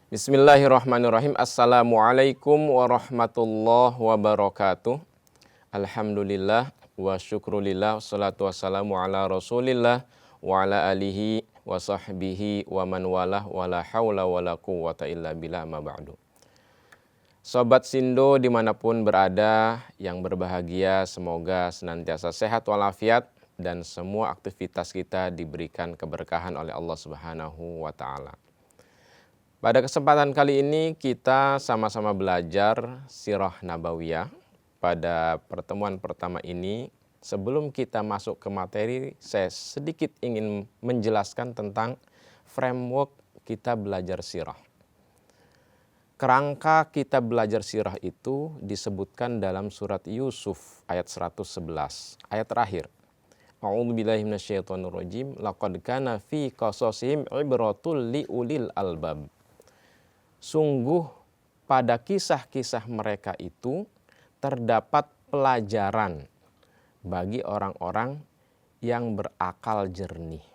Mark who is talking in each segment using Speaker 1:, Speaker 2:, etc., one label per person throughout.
Speaker 1: Bismillahirrahmanirrahim. Assalamualaikum warahmatullahi wabarakatuh. Alhamdulillah wa syukrulillah, wassalatu wassalamu ala rasulillah wa ala alihi wa sahbihi wa man walah wa la hawla wa la quwwata illa billah ma ba'du. Sobat Sindo dimanapun berada yang berbahagia, semoga senantiasa sehat walafiat dan semua aktivitas kita diberikan keberkahan oleh Allah Subhanahu wa ta'ala. Pada kesempatan kali ini kita sama-sama belajar Sirah Nabawiyah. Pada pertemuan pertama ini, sebelum kita masuk ke materi, saya sedikit ingin menjelaskan tentang framework kita belajar sirah. Kerangka kita belajar sirah itu disebutkan dalam surat Yusuf ayat 111, ayat terakhir. A'udzubillahi minasyaitonirrajim, laqad kana fi qasasihim ibratul liulil albab. Sungguh pada kisah-kisah mereka itu terdapat pelajaran bagi orang-orang yang berakal jernih.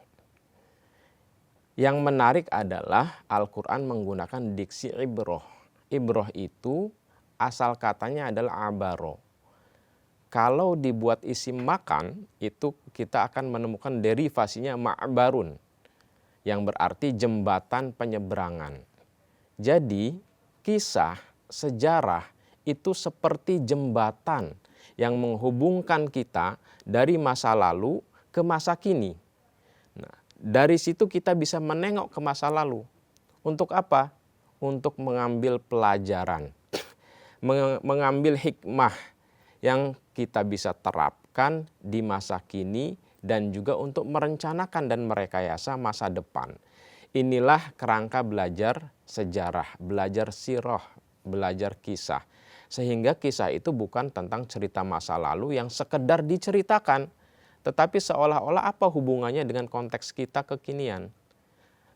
Speaker 1: Yang menarik adalah Al-Quran menggunakan diksi ibroh. Ibroh itu asal katanya adalah abaro. Kalau dibuat isim makan, itu kita akan menemukan derivasinya ma'barun, yang berarti jembatan penyeberangan. Jadi kisah, sejarah itu seperti jembatan yang menghubungkan kita dari masa lalu ke masa kini. Nah, dari situ kita bisa menengok ke masa lalu. Untuk apa? Untuk mengambil pelajaran, mengambil hikmah yang kita bisa terapkan di masa kini dan juga untuk merencanakan dan merekayasa masa depan. Inilah kerangka belajar sejarah, belajar sirah, belajar kisah. Sehingga kisah itu bukan tentang cerita masa lalu yang sekedar diceritakan, tetapi seolah-olah apa hubungannya dengan konteks kita kekinian.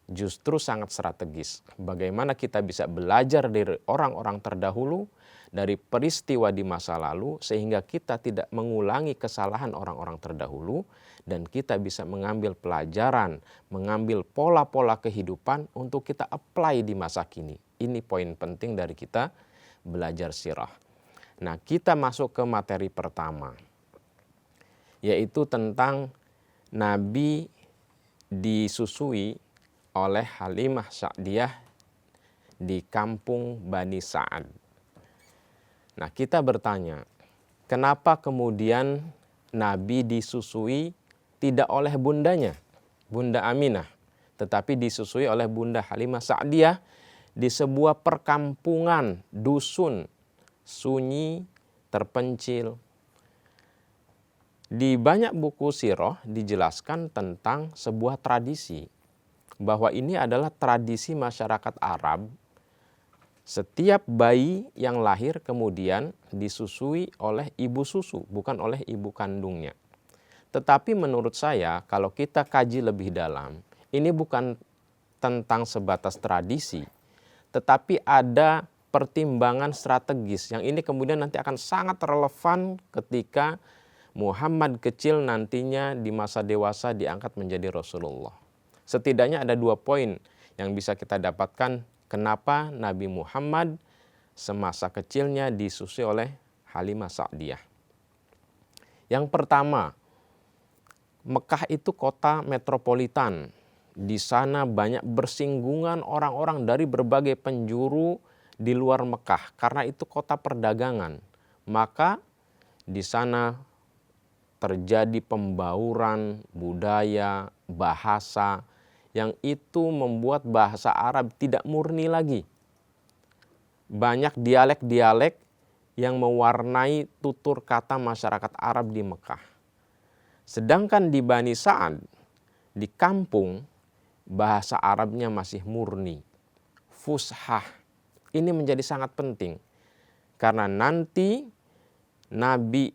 Speaker 1: Justru sangat strategis. Bagaimana kita bisa belajar dari orang-orang terdahulu, dari peristiwa di masa lalu, sehingga kita tidak mengulangi kesalahan orang-orang terdahulu, dan kita bisa mengambil pelajaran, mengambil pola-pola kehidupan untuk kita apply di masa kini. Ini poin penting dari kita belajar sirah. Nah, kita masuk ke materi pertama, yaitu tentang Nabi disusui oleh Halimah Sa'diyah di kampung Bani Sa'ad. Nah, kita bertanya, kenapa kemudian Nabi disusui tidak oleh bundanya, Bunda Aminah, tetapi disusui oleh Bunda Halimah Sa'diyah di sebuah perkampungan dusun sunyi, terpencil. Di banyak buku sirah dijelaskan tentang sebuah tradisi, bahwa ini adalah tradisi masyarakat Arab. Setiap bayi yang lahir kemudian disusui oleh ibu susu, bukan oleh ibu kandungnya. Tetapi menurut saya kalau kita kaji lebih dalam, ini bukan tentang sebatas tradisi, tetapi ada pertimbangan strategis yang ini kemudian nanti akan sangat relevan ketika Muhammad kecil nantinya di masa dewasa diangkat menjadi Rasulullah. Setidaknya ada 2 poin yang bisa kita dapatkan kenapa Nabi Muhammad semasa kecilnya disusui oleh Halimah Sa'diyah. Yang pertama, Mekah itu kota metropolitan. Di sana banyak bersinggungan orang-orang dari berbagai penjuru di luar Mekah karena itu kota perdagangan. Maka di sana terjadi pembauran budaya, bahasa yang itu membuat bahasa Arab tidak murni lagi. Banyak dialek-dialek yang mewarnai tutur kata masyarakat Arab di Mekah. Sedangkan di Bani Sa'ad, di kampung, bahasa Arabnya masih murni, fushah. Ini menjadi sangat penting karena nanti Nabi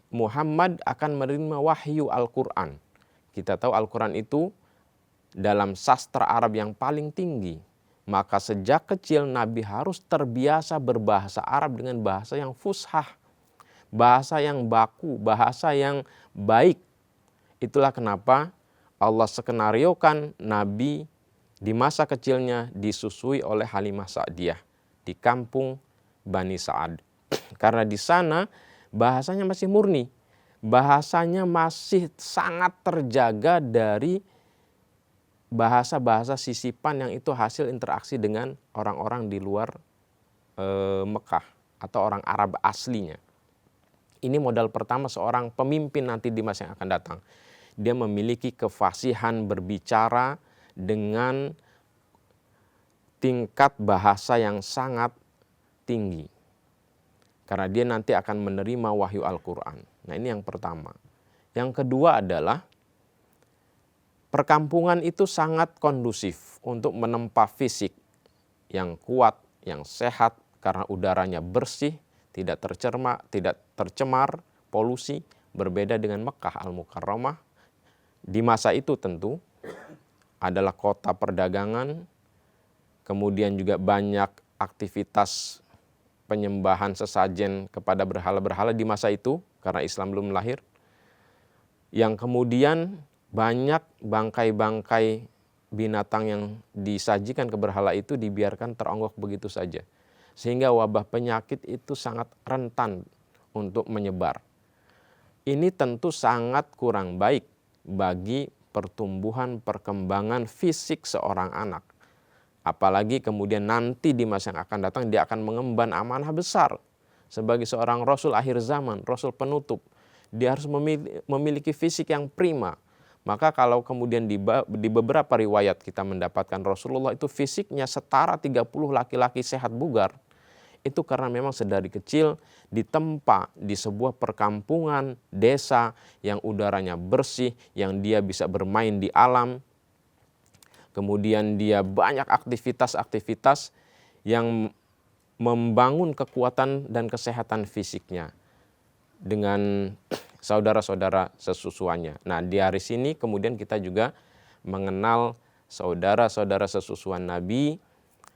Speaker 1: Muhammad akan menerima wahyu Al-Quran. Kita tahu Al-Quran itu dalam sastra Arab yang paling tinggi. Maka sejak kecil Nabi harus terbiasa berbahasa Arab dengan bahasa yang fushah, bahasa yang baku, bahasa yang baik. Itulah kenapa Allah skenariokan Nabi di masa kecilnya disusui oleh Halimah Sa'diyah di kampung Bani Sa'ad. Karena di sana bahasanya masih murni, bahasanya masih sangat terjaga dari bahasa-bahasa sisipan yang itu hasil interaksi dengan orang-orang di luar Mekah atau orang Arab aslinya. Ini modal pertama seorang pemimpin nanti di masa yang akan datang. Dia memiliki kefasihan berbicara dengan tingkat bahasa yang sangat tinggi. Karena dia nanti akan menerima wahyu Al-Quran. Nah, ini yang pertama. Yang kedua adalah perkampungan itu sangat kondusif untuk menempa fisik yang kuat, yang sehat, karena udaranya bersih, tidak tercemar polusi, berbeda dengan Mekah Al-Mukarramah. Di masa itu tentu adalah kota perdagangan, kemudian juga banyak aktivitas penyembahan sesajen kepada berhala-berhala di masa itu karena Islam belum lahir. Yang kemudian banyak bangkai-bangkai binatang yang disajikan ke berhala itu dibiarkan teronggok begitu saja. Sehingga wabah penyakit itu sangat rentan untuk menyebar. Ini tentu sangat kurang baik bagi pertumbuhan perkembangan fisik seorang anak. Apalagi kemudian nanti di masa yang akan datang dia akan mengemban amanah besar sebagai seorang Rasul akhir zaman, Rasul penutup. Dia harus memiliki fisik yang prima. Maka kalau kemudian di beberapa riwayat kita mendapatkan Rasulullah itu fisiknya setara 30 laki-laki sehat bugar. Itu karena memang sedari kecil ditempa di sebuah perkampungan, desa yang udaranya bersih, yang dia bisa bermain di alam. Kemudian dia banyak aktivitas-aktivitas yang membangun kekuatan dan kesehatan fisiknya dengan saudara-saudara sesusuannya. Nah, di hari ini kemudian kita juga mengenal saudara-saudara sesusuan Nabi.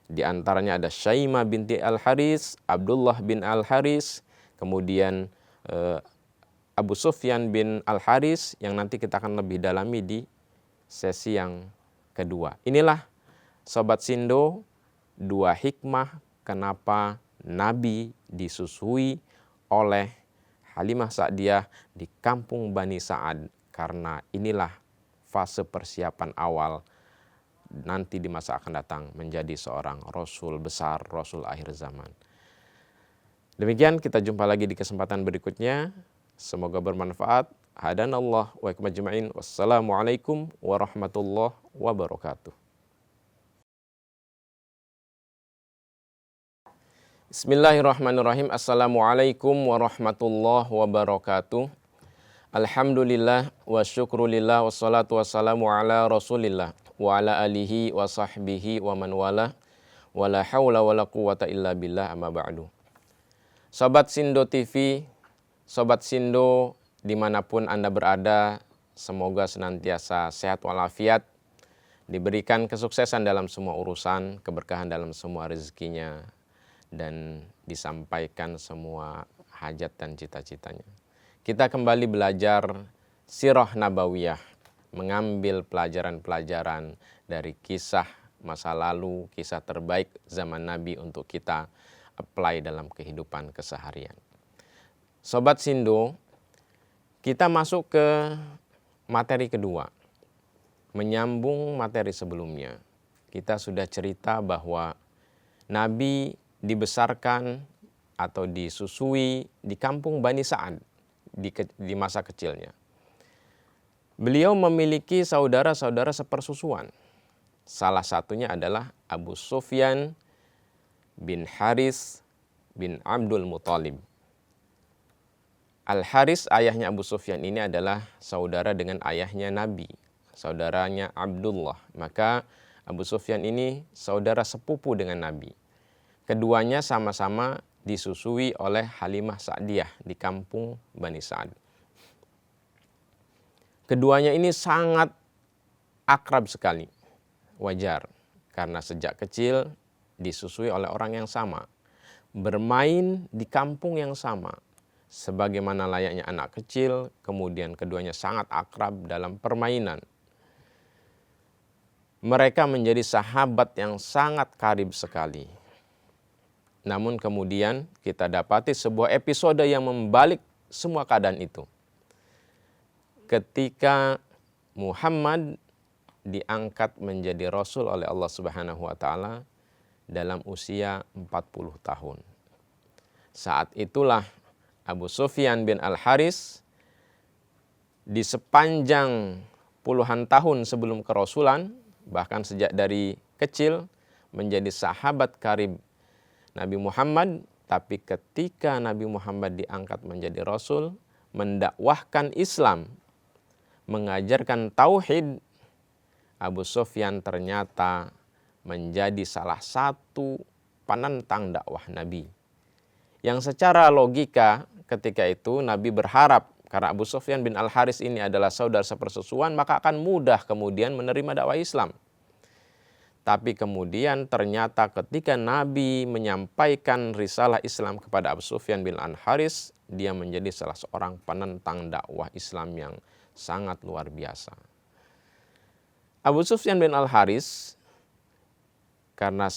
Speaker 1: Di antaranya ada Syaimah binti Al-Haris, Abdullah bin Al-Haris, kemudian Abu Sufyan bin Al-Haris yang nanti kita akan lebih dalami di sesi yang kedua. Inilah Sobat Sindo, 2 hikmah kenapa Nabi disusui oleh Halimah Sa'diyah di kampung Bani Sa'ad. Karena inilah fase persiapan awal nanti di masa akan datang menjadi seorang Rasul besar, Rasul akhir zaman. Demikian, kita jumpa lagi di kesempatan berikutnya. Semoga bermanfaat. Hadanallah wa ikum ajma'in. Wassalamualaikum warahmatullahi wabarakatuh. Bismillahirrahmanirrahim. Assalamualaikum warahmatullahi wabarakatuh. Alhamdulillah wa syukrulillah wassalatu wassalamu ala rasulillah wa ala alihi wa sahbihi wa man wala wa la hawla wa la quwata illa billah amma ba'du. Sobat Sindo TV, Sobat Sindo dimanapun Anda berada, semoga senantiasa sehat walafiat, diberikan kesuksesan dalam semua urusan, keberkahan dalam semua rezekinya, dan disampaikan semua hajat dan cita-citanya. Kita kembali belajar Sirah Nabawiyah, mengambil pelajaran-pelajaran dari kisah masa lalu, kisah terbaik zaman Nabi untuk kita apply dalam kehidupan keseharian. Sobat Sindo, kita masuk ke materi kedua. Menyambung materi sebelumnya, kita sudah cerita bahwa Nabi dibesarkan atau disusui di kampung Bani Sa'ad di masa kecilnya. Beliau memiliki saudara-saudara sepersusuan. Salah satunya adalah Abu Sufyan bin Haris bin Abdul Muthalib. Al-Haris, ayahnya Abu Sufyan, ini adalah saudara dengan ayahnya Nabi, saudaranya Abdullah. Maka Abu Sufyan ini saudara sepupu dengan Nabi. Keduanya sama-sama disusui oleh Halimah Sa'diyah di kampung Bani Sa'ad. Keduanya ini sangat akrab sekali. Wajar, karena sejak kecil disusui oleh orang yang sama. Bermain di kampung yang sama. Sebagaimana layaknya anak kecil, kemudian keduanya sangat akrab dalam permainan. Mereka menjadi sahabat yang sangat karib sekali. Namun kemudian kita dapati sebuah episode yang membalik semua keadaan itu. Ketika Muhammad diangkat menjadi Rasul oleh Allah Subhanahu wa Ta'ala dalam usia 40 tahun. Saat itulah Abu Sufyan bin Al-Haris di sepanjang puluhan tahun sebelum kerasulan, bahkan sejak dari kecil menjadi sahabat karib Nabi Muhammad, tapi ketika Nabi Muhammad diangkat menjadi Rasul, mendakwahkan Islam, mengajarkan tauhid, Abu Sufyan ternyata menjadi salah satu penentang dakwah Nabi. Yang secara logika ketika itu Nabi berharap karena Abu Sufyan bin Al-Haris ini adalah saudara sepersusuan, maka akan mudah kemudian menerima dakwah Islam. Tapi kemudian ternyata ketika Nabi menyampaikan risalah Islam kepada Abu Sufyan bin Al-Haris, dia menjadi salah seorang penentang dakwah Islam yang sangat luar biasa. Abu Sufyan bin Al-Haris karena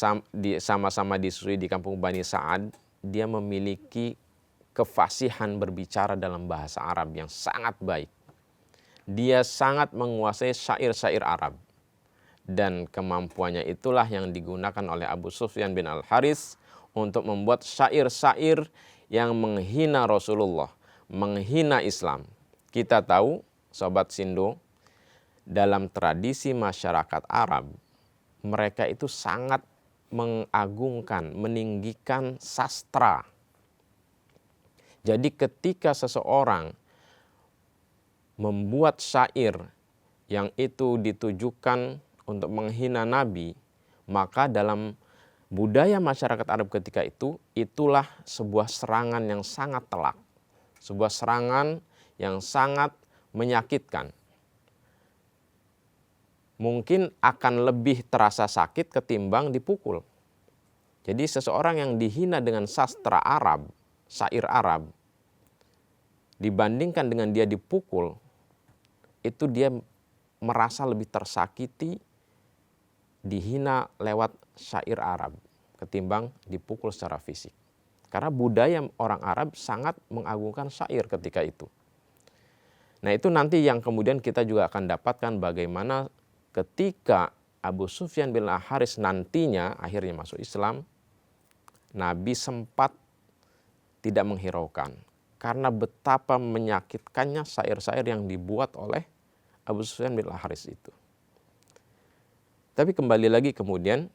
Speaker 1: sama-sama disusui di kampung Bani Sa'ad, dia memiliki kefasihan berbicara dalam bahasa Arab yang sangat baik. Dia sangat menguasai syair-syair Arab. Dan kemampuannya itulah yang digunakan oleh Abu Sufyan bin Al-Haris untuk membuat syair-syair yang menghina Rasulullah, menghina Islam. Kita tahu, Sobat Sindo, dalam tradisi masyarakat Arab, mereka itu sangat mengagungkan, meninggikan sastra. Jadi ketika seseorang membuat syair yang itu ditujukan untuk menghina Nabi, maka dalam budaya masyarakat Arab ketika itu, itulah sebuah serangan yang sangat telak. Sebuah serangan yang sangat menyakitkan. Mungkin akan lebih terasa sakit ketimbang dipukul. Jadi seseorang yang dihina dengan sastra Arab, syair Arab, dibandingkan dengan dia dipukul, itu dia merasa lebih tersakiti dihina lewat syair Arab ketimbang dipukul secara fisik. Karena budaya orang Arab sangat mengagungkan syair ketika itu. Nah, itu nanti yang kemudian kita juga akan dapatkan bagaimana ketika Abu Sufyan bin Al-Haris nantinya akhirnya masuk Islam, Nabi sempat tidak menghiraukan karena betapa menyakitkannya syair-syair yang dibuat oleh Abu Sufyan bin Al-Haris itu. Tapi kembali lagi kemudian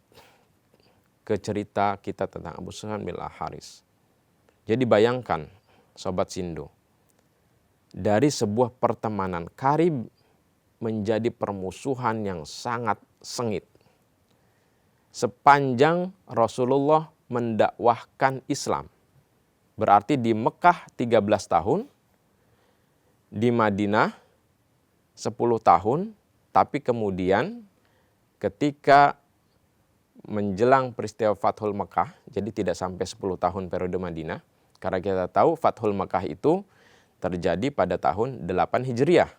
Speaker 1: ke cerita kita tentang Abu Sufyan bin Al-Haris. Jadi bayangkan, Sobat Sindo, dari sebuah pertemanan karib menjadi permusuhan yang sangat sengit. Sepanjang Rasulullah mendakwahkan Islam. Berarti di Mekah 13 tahun, di Madinah 10 tahun, tapi kemudian ketika menjelang peristiwa Fathul Mekah, jadi tidak sampai 10 tahun periode Madinah, karena kita tahu Fathul Mekah itu terjadi pada tahun 8 Hijriah.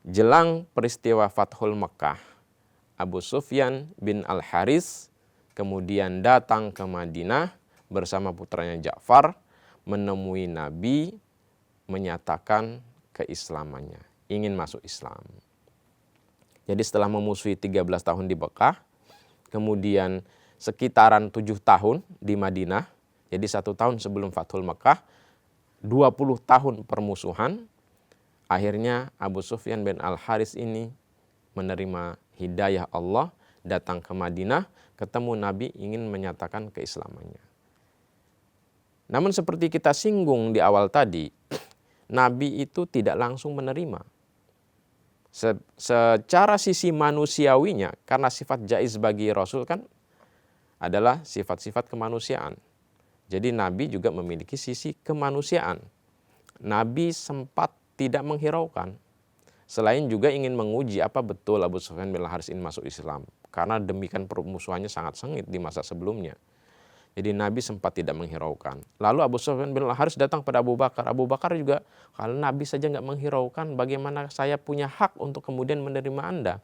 Speaker 1: Jelang peristiwa Fathul Mekah, Abu Sufyan bin Al-Haris kemudian datang ke Madinah bersama putranya Ja'far, menemui Nabi, menyatakan keislamannya, ingin masuk Islam. Jadi setelah memusuhi 13 tahun di Mekah, kemudian sekitaran 7 tahun di Madinah, jadi 1 tahun sebelum Fathul Mekah, 20 tahun permusuhan, akhirnya Abu Sufyan bin Al-Haris ini menerima hidayah Allah, datang ke Madinah, ketemu Nabi, ingin menyatakan keislamannya. Namun seperti kita singgung di awal tadi, Nabi itu tidak langsung menerima. Secara sisi manusiawinya, karena sifat jaiz bagi Rasul kan adalah sifat-sifat kemanusiaan. Jadi Nabi juga memiliki sisi kemanusiaan. Nabi sempat tidak menghiraukan. Selain juga ingin menguji apa betul Abu Sufyan bin Al-Haris ini masuk Islam. Karena demikian permusuhannya sangat sengit di masa sebelumnya. Jadi Nabi sempat tidak menghiraukan. Lalu Abu Sufyan bin Al-Haris datang pada Abu Bakar. Abu Bakar juga, kalau Nabi saja nggak menghiraukan, bagaimana saya punya hak untuk kemudian menerima Anda?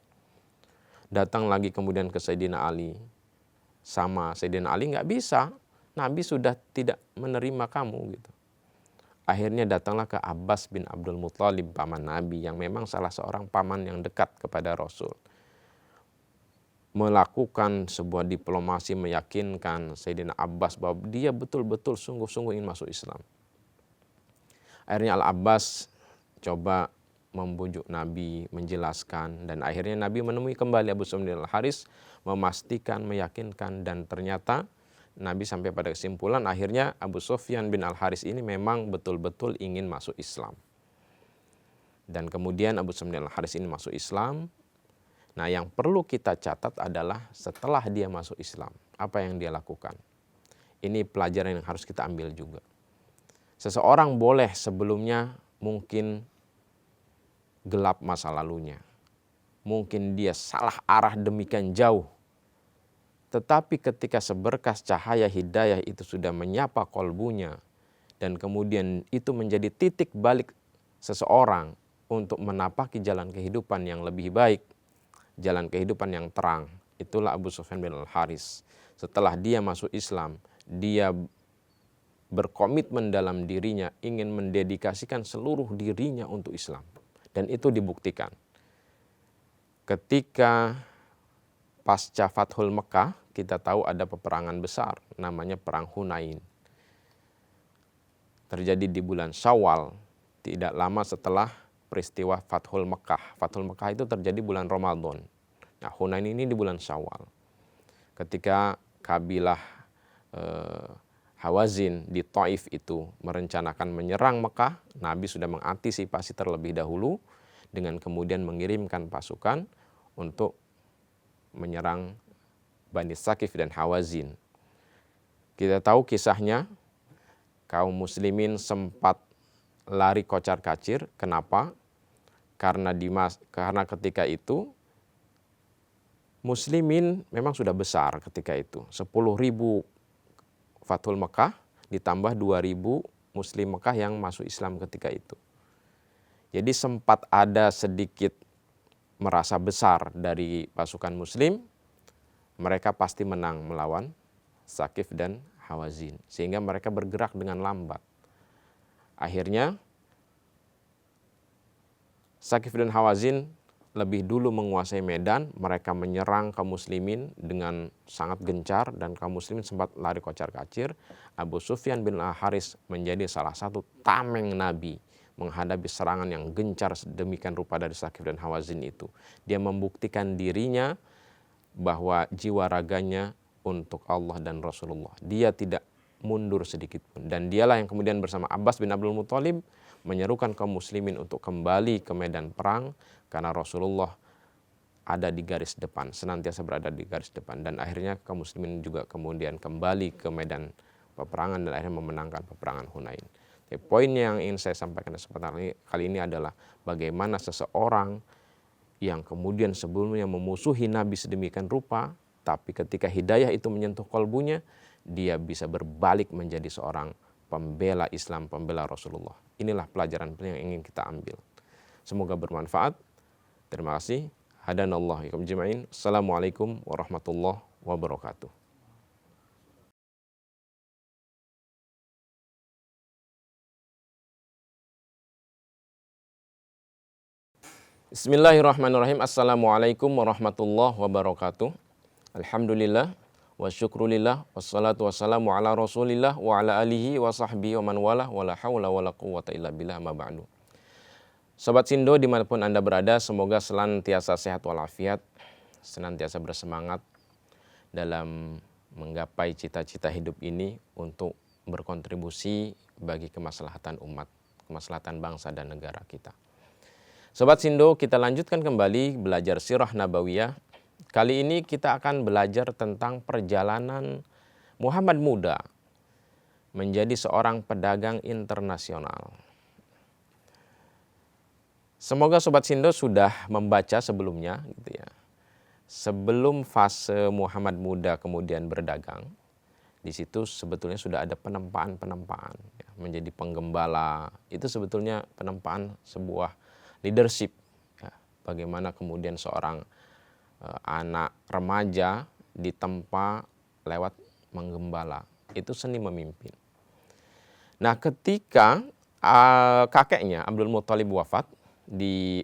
Speaker 1: Datang lagi kemudian ke Sayyidina Ali. Sama Sayyidina Ali nggak bisa. Nabi sudah tidak menerima kamu gitu. Akhirnya datanglah ke Abbas bin Abdul Muthalib, paman Nabi, yang memang salah seorang paman yang dekat kepada Rasul. Melakukan sebuah diplomasi, meyakinkan Sayyidina Abbas bahwa dia betul-betul sungguh-sungguh ingin masuk Islam. Akhirnya Al-Abbas coba membujuk Nabi, menjelaskan, dan akhirnya Nabi menemui kembali Abu Sufyan Al-Haris, memastikan, meyakinkan, dan ternyata Nabi sampai pada kesimpulan akhirnya Abu Sufyan bin Al-Haris ini memang betul-betul ingin masuk Islam. Dan kemudian Abu Sufyan Al-Haris ini masuk Islam. Nah, yang perlu kita catat adalah setelah dia masuk Islam, apa yang dia lakukan. Ini pelajaran yang harus kita ambil juga. Seseorang boleh sebelumnya mungkin gelap masa lalunya. Mungkin dia salah arah demikian jauh. Tetapi ketika seberkas cahaya hidayah itu sudah menyapa kolbunya, dan kemudian itu menjadi titik balik seseorang untuk menapaki jalan kehidupan yang lebih baik, jalan kehidupan yang terang. Itulah Abu Sufyan bin Al-Haris. Setelah dia masuk Islam, dia berkomitmen dalam dirinya, ingin mendedikasikan seluruh dirinya untuk Islam. Dan itu dibuktikan. Ketika pasca Fathul Mekah, kita tahu ada peperangan besar, namanya Perang Hunain. Terjadi di bulan Syawal, tidak lama setelah peristiwa Fathul Mekah. Fathul Mekah itu terjadi bulan Ramadan. Nah, Hunain ini di bulan Syawal. Ketika kabilah Hawazin di Taif itu merencanakan menyerang Mekah, Nabi sudah mengantisipasi terlebih dahulu dengan kemudian mengirimkan pasukan untuk menyerang Bani Saqif dan Hawazin. Kita tahu kisahnya, kaum muslimin sempat lari kocar-kacir. Kenapa? Karena ketika itu muslimin memang sudah besar ketika itu. 10.000 Fathul Mekah ditambah 2.000 muslim Mekah yang masuk Islam ketika itu. Jadi sempat ada sedikit merasa besar dari pasukan muslim, mereka pasti menang melawan Saqif dan Hawazin, sehingga mereka bergerak dengan lambat. Akhirnya Saqif dan Hawazin lebih dulu menguasai medan, mereka menyerang kaum muslimin dengan sangat gencar dan kaum muslimin sempat lari kocar-kacir. Abu Sufyan bin Al-Haris menjadi salah satu tameng Nabi menghadapi serangan yang gencar sedemikian rupa dari Saqif dan Hawazin itu. Dia membuktikan dirinya bahwa jiwa raganya untuk Allah dan Rasulullah. Dia tidak mundur sedikit pun. Dan dialah yang kemudian bersama Abbas bin Abdul Muthalib menyerukan kaum muslimin untuk kembali ke medan perang, karena Rasulullah ada di garis depan, senantiasa berada di garis depan. Dan akhirnya kaum muslimin juga kemudian kembali ke medan peperangan dan akhirnya memenangkan peperangan Hunain. Jadi poin yang ingin saya sampaikan kesempatan kali ini adalah bagaimana seseorang yang kemudian sebelumnya memusuhi Nabi sedemikian rupa, tapi ketika hidayah itu menyentuh kolbunya, dia bisa berbalik menjadi seorang pembela Islam, pembela Rasulullah. Inilah pelajaran yang ingin kita ambil. Semoga bermanfaat. Terima kasih. Hadanallahu ikum jima'in. Assalamualaikum warahmatullahi wabarakatuh. Bismillahirrahmanirrahim. Assalamualaikum warahmatullahi wabarakatuh. Alhamdulillah wa syukrulillah wassalatu wassalamu ala rasulillah wa ala alihi wa sahbihi wa man walah wa la hawla wa la quwwata illa billah ma ba'du. Sobat Sindo dimanapun Anda berada, semoga senantiasa sehat walafiat, senantiasa bersemangat dalam menggapai cita-cita hidup ini untuk berkontribusi bagi kemaslahatan umat, kemaslahatan bangsa dan negara kita. Sobat Sindo, kita lanjutkan kembali belajar sirah nabawiyah. Kali ini kita akan belajar tentang perjalanan Muhammad muda menjadi seorang pedagang internasional. Semoga Sobat Sindo sudah membaca sebelumnya, gitu ya. Sebelum fase Muhammad muda kemudian berdagang, di situ sebetulnya sudah ada penempaan-penempaan, ya. Menjadi penggembala, itu sebetulnya penempaan sebuah leadership, ya. Bagaimana kemudian seorang anak remaja ditempa lewat menggembala. Itu seni memimpin. Nah, ketika kakeknya Abdul Muthalib wafat di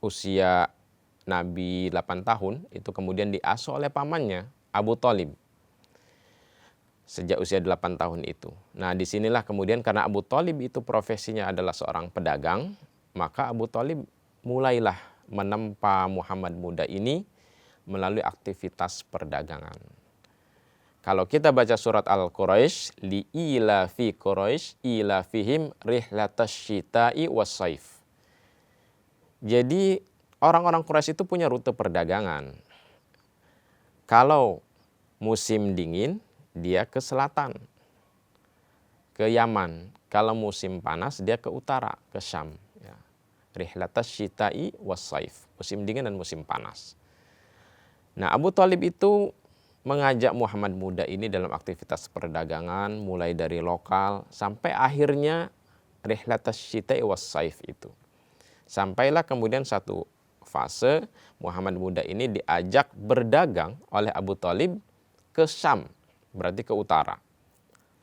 Speaker 1: usia Nabi 8 tahun, itu kemudian diasuh oleh pamannya Abu Thalib sejak usia 8 tahun itu. Nah, disinilah kemudian karena Abu Thalib itu profesinya adalah seorang pedagang, maka Abu Thalib mulailah menempa Muhammad muda ini melalui aktivitas perdagangan. Kalau kita baca surat Al-Quraisy, li ila fi Quraisy ila fihim rihlatas syita'i was-saif. Jadi orang-orang Quraisy itu punya rute perdagangan. Kalau musim dingin, dia ke selatan, ke Yaman. Kalau musim panas, dia ke utara, ke Syam. Ya. Rihlatas syita'i was-saif, musim dingin dan musim panas. Nah, Abu Thalib itu mengajak Muhammad muda ini dalam aktivitas perdagangan, mulai dari lokal, sampai akhirnya rihlatas syita'i was-saif itu. Sampailah kemudian satu fase Muhammad muda ini diajak berdagang oleh Abu Thalib ke Syam, berarti ke utara.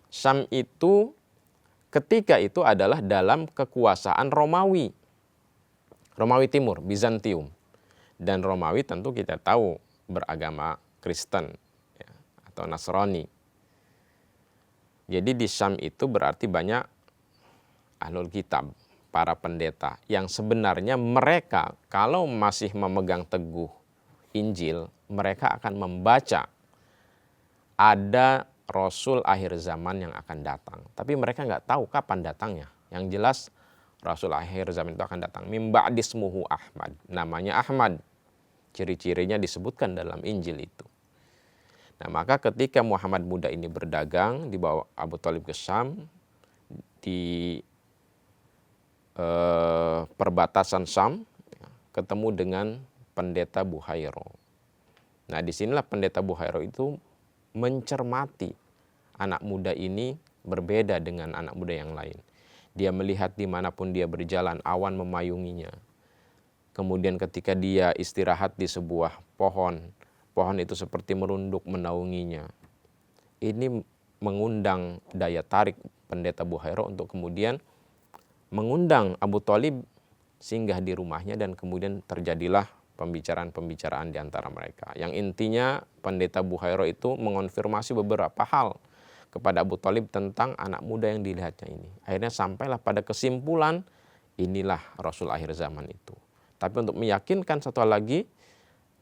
Speaker 1: Syam itu ketika itu adalah dalam kekuasaan Romawi. Romawi Timur, Bizantium. Dan Romawi tentu kita tahu beragama Kristen ya, atau Nasrani. Jadi di Syam itu berarti banyak ahlul kitab, para pendeta yang sebenarnya mereka kalau masih memegang teguh Injil, mereka akan membaca ada Rasul akhir zaman yang akan datang. Tapi mereka nggak tahu kapan datangnya. Yang jelas Rasul akhir zaman itu akan datang. Mim ba'dismuhu Ahmad. Namanya Ahmad. Ciri-cirinya disebutkan dalam Injil itu. Nah, maka ketika Muhammad muda ini berdagang dibawa Abu Thalib ke Syam, di perbatasan Syam, ketemu dengan pendeta Buhairo. Nah, disinilah pendeta Buhairo itu mencermati anak muda ini berbeda dengan anak muda yang lain. Dia melihat dimanapun dia berjalan, awan memayunginya. Kemudian ketika dia istirahat di sebuah pohon, pohon itu seperti merunduk menaunginya. Ini mengundang daya tarik pendeta Buhairo untuk kemudian mengundang Abu Thalib singgah di rumahnya dan kemudian terjadilah pembicaraan-pembicaraan di antara mereka. Yang intinya pendeta Buhairo itu mengonfirmasi beberapa hal kepada Abu Thalib tentang anak muda yang dilihatnya ini. Akhirnya sampailah pada kesimpulan inilah Rasul akhir zaman itu. Tapi untuk meyakinkan satu hal lagi,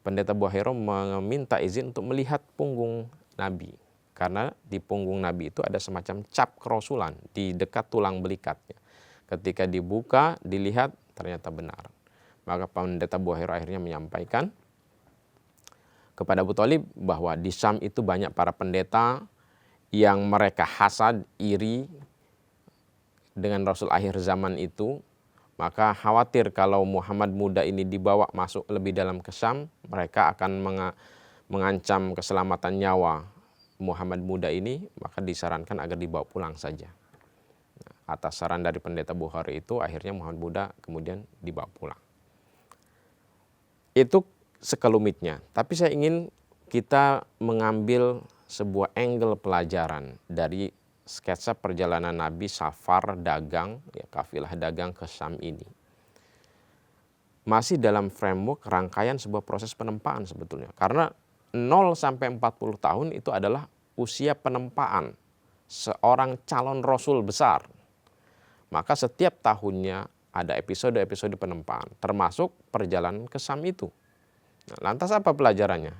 Speaker 1: pendeta Buhairo meminta izin untuk melihat punggung Nabi. Karena di punggung Nabi itu ada semacam cap kerasulan di dekat tulang belikatnya. Ketika dibuka, dilihat ternyata benar. Maka pendeta Buhairo akhirnya menyampaikan kepada Abu Thalib bahwa di Syam itu banyak para pendeta yang mereka hasad, iri dengan Rasul akhir zaman itu. Maka khawatir kalau Muhammad muda ini dibawa masuk lebih dalam ke Syam, mereka akan mengancam keselamatan nyawa Muhammad muda ini, maka disarankan agar dibawa pulang saja. Atas saran dari pendeta Buhairo itu, akhirnya Muhammad muda kemudian dibawa pulang. Itu sekelumitnya. Tapi saya ingin kita mengambil sebuah angle pelajaran dari sketsa perjalanan Nabi safar dagang, ya, kafilah dagang ke Syam ini. Masih dalam framework rangkaian sebuah proses penempaan sebetulnya. Karena 0 sampai 40 tahun itu adalah usia penempaan seorang calon rasul besar. Maka setiap tahunnya ada episode-episode penempaan, termasuk perjalanan ke Syam itu. Nah, lantas apa pelajarannya?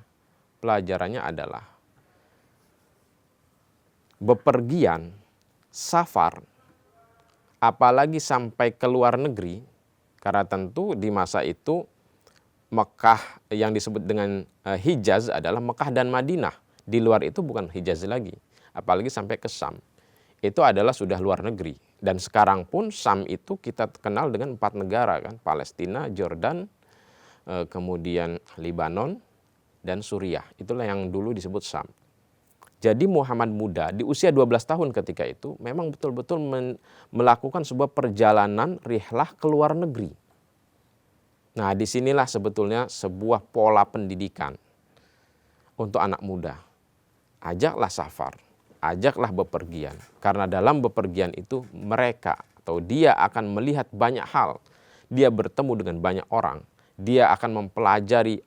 Speaker 1: Pelajarannya adalah bepergian, safar, apalagi sampai ke luar negeri, karena tentu di masa itu Mekah yang disebut dengan Hijaz adalah Mekah dan Madinah. Di luar itu bukan Hijaz lagi, apalagi sampai ke Syam. Itu adalah sudah luar negeri. Dan sekarang pun Syam itu kita kenal dengan 4 negara kan, Palestina, Jordan, kemudian Libanon, dan Suriah. Itulah yang dulu disebut Syam. Jadi Muhammad muda di usia 12 tahun ketika itu memang betul-betul melakukan sebuah perjalanan rihlah ke luar negeri. Nah, disinilah sebetulnya sebuah pola pendidikan untuk anak muda. Ajaklah safar, ajaklah bepergian. Karena dalam bepergian itu mereka atau dia akan melihat banyak hal. Dia bertemu dengan banyak orang. Dia akan mempelajari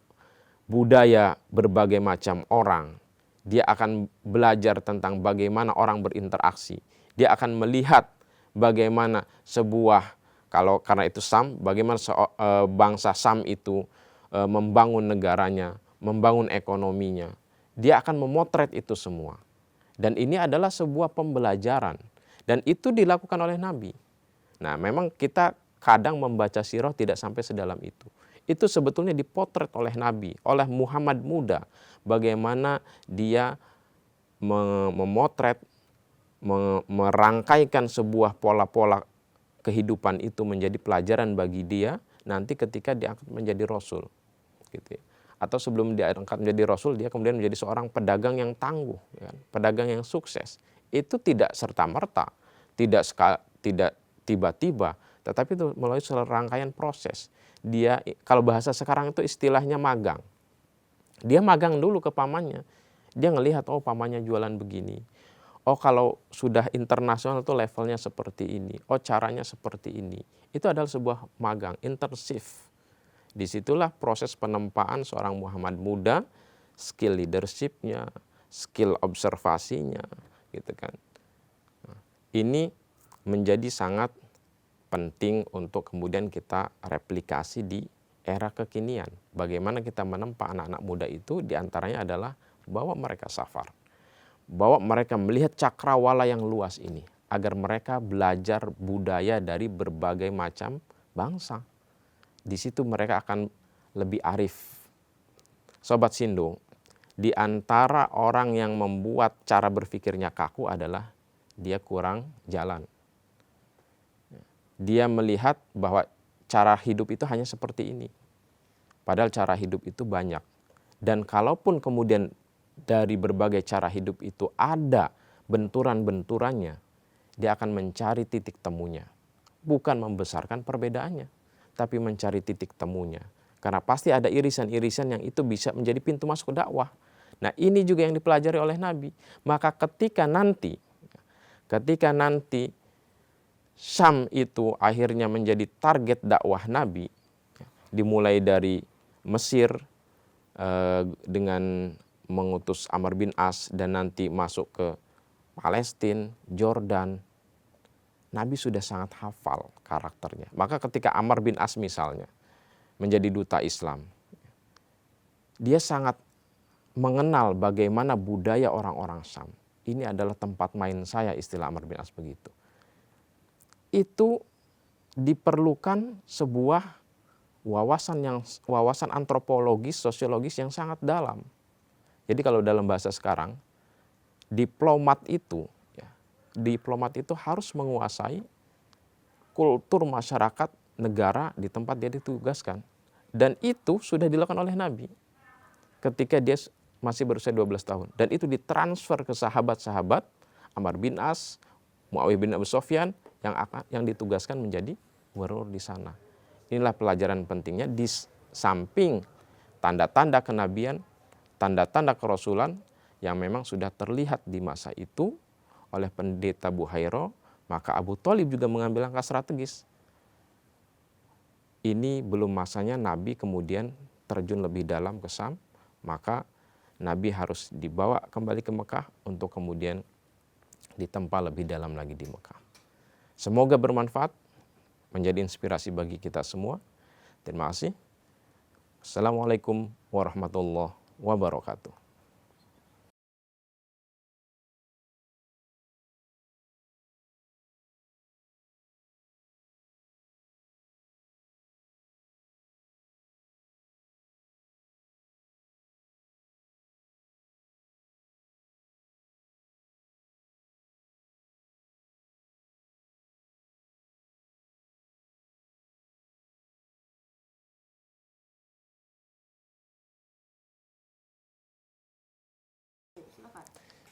Speaker 1: budaya berbagai macam orang. Dia akan belajar tentang bagaimana orang berinteraksi. Dia akan melihat bagaimana sebuah, kalau karena itu Sam, bagaimana bangsa Sam itu membangun negaranya, membangun ekonominya. Dia akan memotret itu semua. Dan ini adalah sebuah pembelajaran. Dan itu dilakukan oleh Nabi. Nah, memang kita kadang membaca sirah tidak sampai sedalam itu. Itu sebetulnya dipotret oleh Nabi, oleh Muhammad muda. Bagaimana dia memotret, merangkaikan sebuah pola-pola kehidupan itu menjadi pelajaran bagi dia nanti ketika diangkat menjadi Rasul. Gitu ya. Atau sebelum diangkat menjadi Rasul, dia kemudian menjadi seorang pedagang yang tangguh, ya kan? Pedagang yang sukses. Itu tidak serta-merta, tidak tiba-tiba, tetapi itu melalui serangkaian proses. Dia, kalau bahasa sekarang itu istilahnya magang. Dia magang dulu ke pamannya. Dia ngelihat, oh pamannya jualan begini. Oh kalau sudah internasional itu levelnya seperti ini. Oh caranya seperti ini. Itu adalah sebuah magang, internship. Disitulah proses penempaan seorang Muhammad muda, skill leadershipnya, skill observasinya, gitu kan. Nah, ini menjadi sangat penting untuk kemudian kita replikasi di era kekinian. Bagaimana kita menempa anak-anak muda itu, diantaranya adalah bawa mereka safar. Bawa mereka melihat cakrawala yang luas ini, agar mereka belajar budaya dari berbagai macam bangsa. Di situ mereka akan lebih arif. Sobat Sindo, di antara orang yang membuat cara berpikirnya kaku adalah dia kurang jalan. Dia melihat bahwa cara hidup itu hanya seperti ini. Padahal cara hidup itu banyak. Dan kalaupun kemudian dari berbagai cara hidup itu ada benturan-benturannya, dia akan mencari titik temunya. Bukan membesarkan perbedaannya, tapi mencari titik temunya. Karena pasti ada irisan-irisan yang itu bisa menjadi pintu masuk dakwah. Nah ini juga yang dipelajari oleh Nabi. Maka ketika nanti Syam itu akhirnya menjadi target dakwah Nabi, dimulai dari Mesir dengan mengutus Amr bin As dan nanti masuk ke Palestina, Jordan. Nabi sudah sangat hafal karakternya. Maka ketika Amr bin As misalnya menjadi duta Islam, dia sangat mengenal bagaimana budaya orang-orang Syam. Ini adalah tempat main saya, istilah Amr bin As begitu. Itu diperlukan sebuah wawasan antropologis, sosiologis yang sangat dalam. Jadi kalau dalam bahasa sekarang, diplomat itu harus menguasai kultur masyarakat negara di tempat dia ditugaskan. Dan itu sudah dilakukan oleh Nabi ketika dia masih berusia 12 tahun. Dan itu ditransfer ke sahabat-sahabat Amr bin As, Muawiyah bin Abi Sufyan yang ditugaskan menjadi gubernur di sana. Inilah pelajaran pentingnya di samping tanda-tanda kenabian, tanda-tanda kerasulan yang memang sudah terlihat di masa itu oleh pendeta Buhairo, maka Abu Thalib juga mengambil langkah strategis. Ini belum masanya Nabi kemudian terjun lebih dalam ke Syam, maka Nabi harus dibawa kembali ke Mekah untuk kemudian ditempa lebih dalam lagi di Mekah. Semoga bermanfaat, menjadi inspirasi bagi kita semua. Terima kasih. Assalamualaikum warahmatullahi wabarakatuh.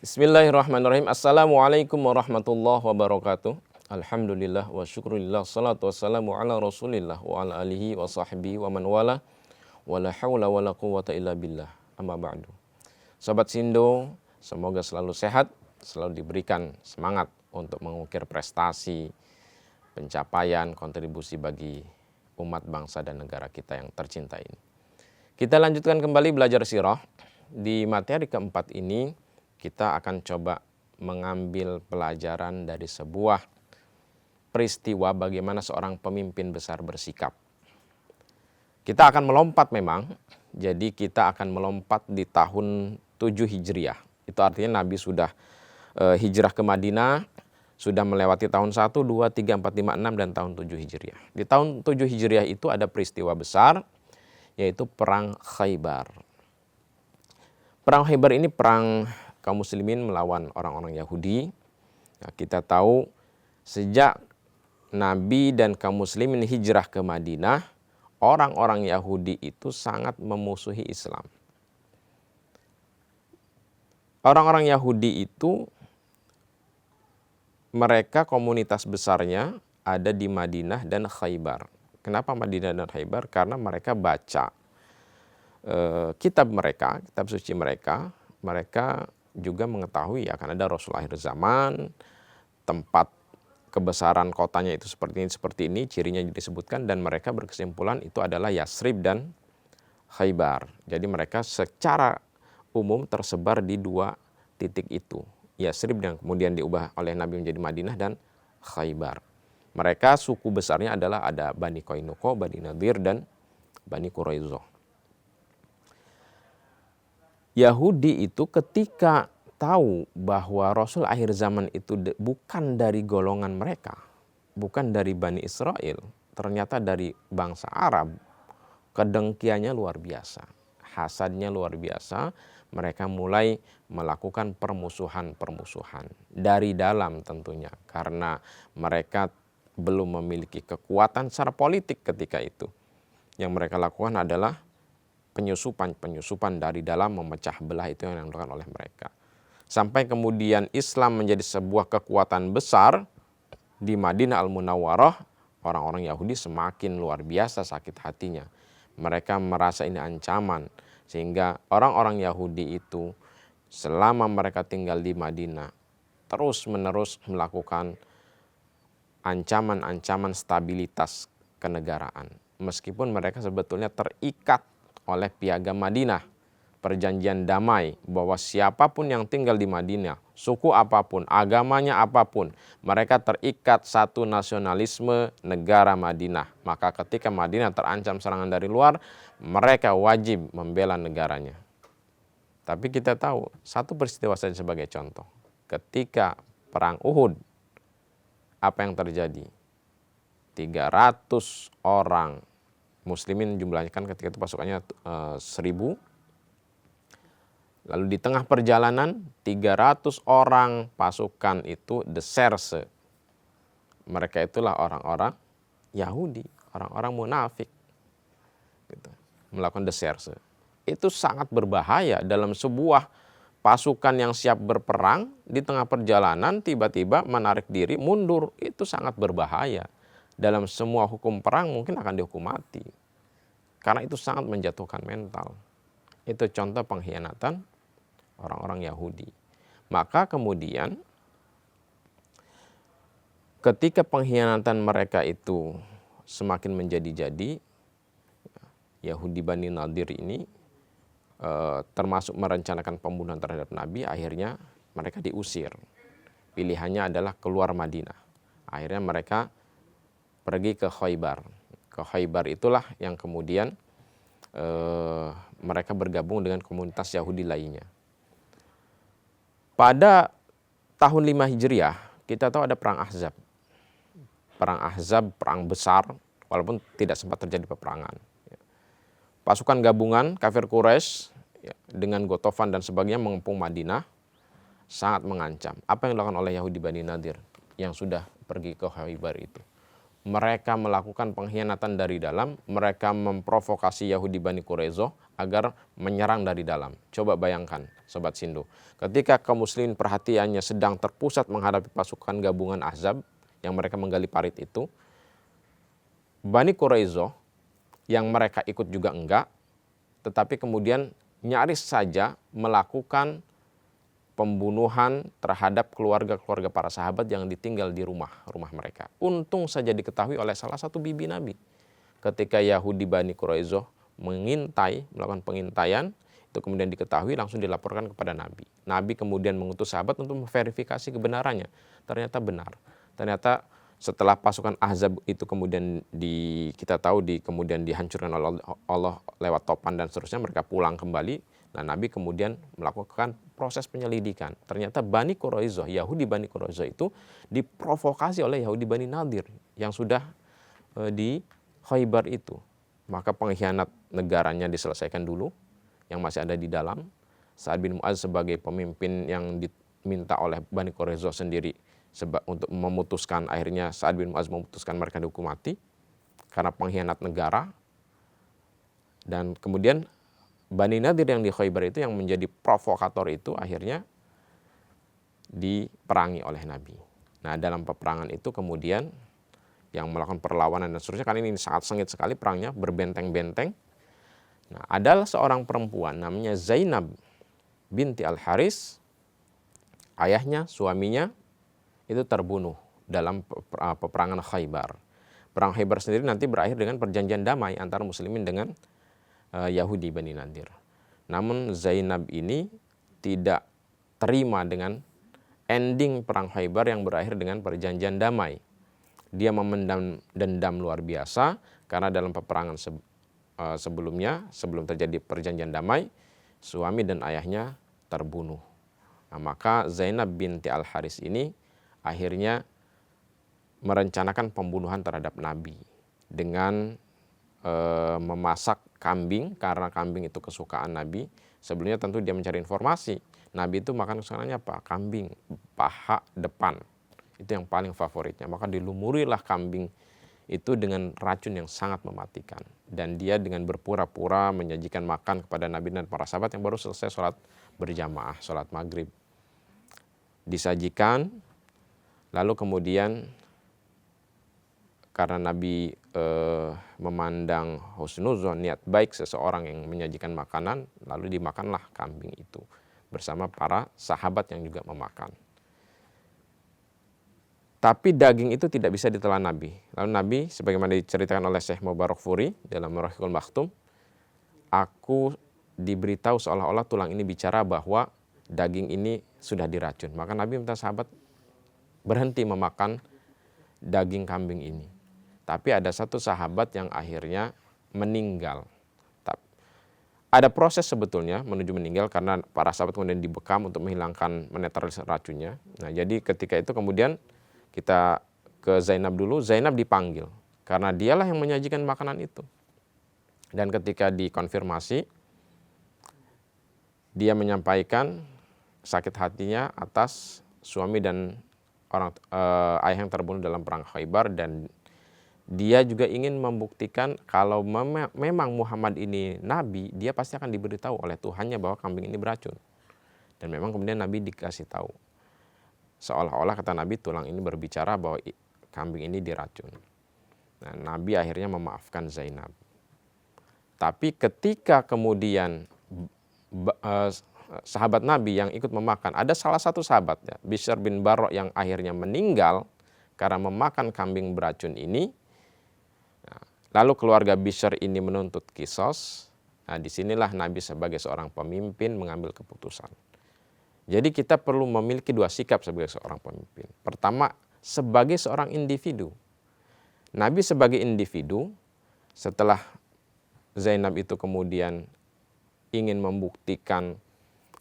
Speaker 1: Bismillahirrahmanirrahim. Assalamualaikum warahmatullahi wabarakatuh. Alhamdulillah wa syukurillah salatu wassalamu ala rasulillah wa ala alihi wa sahbihi wa man wala wa la hawla wa la quwwata illa billah amma ba'du. Sobat Sindo, semoga selalu sehat, selalu diberikan semangat untuk mengukir prestasi, pencapaian, kontribusi bagi umat bangsa dan negara kita yang tercinta ini. Kita lanjutkan kembali belajar sirah. Di materi keempat ini kita akan coba mengambil pelajaran dari sebuah peristiwa bagaimana seorang pemimpin besar bersikap. Kita akan melompat memang, jadi kita akan melompat di tahun 7 Hijriah. Itu artinya Nabi sudah hijrah ke Madinah, sudah melewati tahun 1, 2, 3, 4, 5, 6 dan tahun 7 Hijriah. Di tahun 7 Hijriah itu ada peristiwa besar, yaitu Perang Khaybar. Perang Khaybar ini perang kaum muslimin melawan orang-orang Yahudi. Nah, kita tahu sejak Nabi dan kaum muslimin hijrah ke Madinah, orang-orang Yahudi itu sangat memusuhi Islam. Orang-orang Yahudi itu mereka komunitas besarnya ada di Madinah dan Khaybar. Kenapa Madinah dan Khaybar? Karena mereka baca kitab mereka, kitab suci mereka. Mereka juga mengetahui akan ada Rasul akhir zaman, tempat kebesaran kotanya itu seperti ini, cirinya disebutkan, dan mereka berkesimpulan itu adalah Yasrib dan Khaybar. Jadi mereka secara umum tersebar di dua titik itu, Yasrib yang kemudian diubah oleh Nabi menjadi Madinah, dan Khaybar. Mereka suku besarnya adalah ada Bani Qainuqa, Bani Nadir, dan Bani Quraizoh. Yahudi itu ketika tahu bahwa Rasul akhir zaman itu bukan dari golongan mereka, bukan dari Bani Israel, ternyata dari bangsa Arab, kedengkiannya luar biasa, hasadnya luar biasa. Mereka mulai melakukan permusuhan dari dalam tentunya, karena mereka belum memiliki kekuatan secara politik ketika itu. Yang mereka lakukan adalah penyusupan dari dalam, memecah belah, itu yang dilakukan oleh mereka. Sampai kemudian Islam menjadi sebuah kekuatan besar di Madinah Al-Munawwarah, orang-orang Yahudi semakin luar biasa sakit hatinya. Mereka merasa ini ancaman, sehingga orang-orang Yahudi itu selama mereka tinggal di Madinah terus-menerus melakukan ancaman-ancaman stabilitas kenegaraan. Meskipun mereka sebetulnya terikat oleh Piagam Madinah, perjanjian damai, bahwa siapapun yang tinggal di Madinah, suku apapun, agamanya apapun, mereka terikat satu nasionalisme negara Madinah. Maka ketika Madinah terancam serangan dari luar, mereka wajib membela negaranya. Tapi kita tahu satu peristiwa saja sebagai contoh. Ketika perang Uhud, apa yang terjadi? 300 orang muslimin jumlahnya, kan ketika itu pasukannya 1000. Lalu di tengah perjalanan 300 orang pasukan itu deserse. Mereka itulah orang-orang Yahudi, orang-orang munafik, gitu, melakukan deserse. Itu sangat berbahaya dalam sebuah pasukan yang siap berperang, di tengah perjalanan tiba-tiba menarik diri, mundur. Itu sangat berbahaya. Dalam semua hukum perang mungkin akan dihukum mati, karena itu sangat menjatuhkan mental. Itu contoh pengkhianatan orang-orang Yahudi. Maka kemudian ketika pengkhianatan mereka itu semakin menjadi-jadi, Yahudi Bani Nadir ini termasuk merencanakan pembunuhan terhadap Nabi. Akhirnya mereka diusir. Pilihannya adalah keluar Madinah. Akhirnya mereka pergi ke Khaybar. Ke Khaybar itulah yang kemudian mereka bergabung dengan komunitas Yahudi lainnya. Pada tahun 5 Hijriah, kita tahu ada perang Ahzab. Perang Ahzab, perang besar, walaupun tidak sempat terjadi peperangan. Pasukan gabungan kafir Quraisy dengan Gotofan dan sebagainya mengepung Madinah, sangat mengancam. Apa yang dilakukan oleh Yahudi Bani Nadir yang sudah pergi ke Khaybar itu? Mereka melakukan pengkhianatan dari dalam, mereka memprovokasi Yahudi Bani Quraizoh agar menyerang dari dalam. Coba bayangkan, Sobat Sindu, ketika kaum muslimin perhatiannya sedang terpusat menghadapi pasukan gabungan Ahzab yang mereka menggali parit itu, Bani Quraizoh yang mereka ikut juga enggak, tetapi kemudian nyaris saja melakukan pembunuhan terhadap keluarga-keluarga para sahabat yang ditinggal di rumah mereka. Untung saja diketahui oleh salah satu bibi Nabi. Ketika Yahudi Bani Quraizoh melakukan pengintaian, itu kemudian diketahui, langsung dilaporkan kepada Nabi. Nabi kemudian mengutus sahabat untuk memverifikasi kebenarannya. Ternyata benar. Ternyata setelah pasukan Ahzab itu kemudian kita tahu kemudian dihancurkan oleh Allah lewat topan dan seterusnya, mereka pulang kembali. Nah, Nabi kemudian melakukan proses penyelidikan. Ternyata Bani Quraizoh, Yahudi Bani Quraizoh itu diprovokasi oleh Yahudi Bani Nadir yang sudah di Khaybar itu. Maka pengkhianat negaranya diselesaikan dulu, yang masih ada di dalam. Sa'ad bin Mu'adz sebagai pemimpin yang diminta oleh Bani Quraizoh sendiri untuk memutuskan, akhirnya Sa'ad bin Mu'adz memutuskan mereka dihukum mati karena pengkhianat negara. Dan kemudian Bani Nadir yang di Khaybar itu yang menjadi provokator itu akhirnya diperangi oleh Nabi. Nah, dalam peperangan itu kemudian yang melakukan perlawanan dan seterusnya, kan ini sangat sengit sekali perangnya, berbenteng-benteng. Nah, adalah seorang perempuan namanya Zainab binti Al-Haris, ayahnya, suaminya itu terbunuh dalam peperangan Khaybar. Perang Khaybar sendiri nanti berakhir dengan perjanjian damai antara muslimin dengan Yahudi Bani Nadir. Namun Zainab ini tidak terima dengan ending perang Khaybar yang berakhir dengan perjanjian damai. Dia memendam dendam luar biasa karena dalam peperangan sebelumnya, sebelum terjadi perjanjian damai, suami dan ayahnya terbunuh. Nah, maka Zainab binti Al-Haris ini akhirnya merencanakan pembunuhan terhadap Nabi dengan memasak kambing, karena kambing itu kesukaan Nabi. Sebelumnya tentu dia mencari informasi. Nabi itu makan kesukaannya apa? Kambing, paha depan. Itu yang paling favoritnya. Maka dilumurilah kambing itu dengan racun yang sangat mematikan. Dan dia dengan berpura-pura menyajikan makan kepada Nabi dan para sahabat yang baru selesai sholat berjamaah, sholat maghrib. Disajikan, lalu kemudian karena Nabi memandang husnuzon, niat baik seseorang yang menyajikan makanan, lalu dimakanlah kambing itu bersama para sahabat yang juga memakan. Tapi daging itu tidak bisa ditelan Nabi. Lalu Nabi, sebagaimana diceritakan oleh Syekh Mubarakfuri dalam Rahiqul Makhtum, aku diberitahu seolah-olah tulang ini bicara bahwa daging ini sudah diracun. Maka Nabi minta sahabat berhenti memakan daging kambing ini. Tapi ada satu sahabat yang akhirnya meninggal. Ada proses sebetulnya menuju meninggal karena para sahabat kemudian dibekam untuk menghilangkan, menetralisir racunnya. Nah, jadi ketika itu kemudian kita ke Zainab dulu. Zainab dipanggil karena dialah yang menyajikan makanan itu. Dan ketika dikonfirmasi, dia menyampaikan sakit hatinya atas suami dan ayah yang terbunuh dalam perang Khaybar, dan dia juga ingin membuktikan kalau memang Muhammad ini nabi, dia pasti akan diberitahu oleh Tuhannya bahwa kambing ini beracun. Dan memang kemudian Nabi dikasih tahu. Seolah-olah kata Nabi, tulang ini berbicara bahwa kambing ini diracun. Nah, Nabi akhirnya memaafkan Zainab. Tapi ketika kemudian sahabat Nabi yang ikut memakan, ada salah satu sahabat, ya, Bishr bin Barok, yang akhirnya meninggal karena memakan kambing beracun ini. Lalu keluarga Bishr ini menuntut kisos. Nah, disinilah Nabi sebagai seorang pemimpin mengambil keputusan. Jadi kita perlu memiliki dua sikap sebagai seorang pemimpin. Pertama, sebagai seorang individu. Nabi sebagai individu, setelah Zainab itu kemudian ingin membuktikan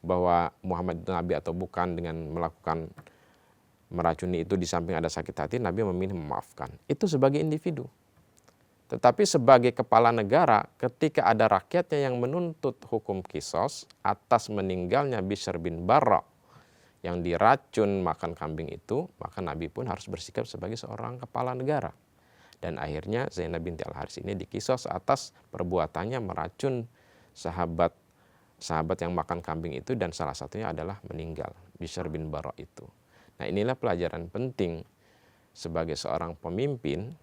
Speaker 1: bahwa Muhammad itu nabi atau bukan dengan melakukan meracuni itu, di samping ada sakit hati, Nabi memilih memaafkan. Itu sebagai individu. Tetapi sebagai kepala negara, ketika ada rakyatnya yang menuntut hukum kisos atas meninggalnya Bishr bin Barok yang diracun makan kambing itu, maka Nabi pun harus bersikap sebagai seorang kepala negara. Dan akhirnya Zainab binti Al-Haris ini dikisos atas perbuatannya meracun sahabat yang makan kambing itu, dan salah satunya adalah meninggal, Bishr bin Barok itu. Nah, inilah pelajaran penting sebagai seorang pemimpin,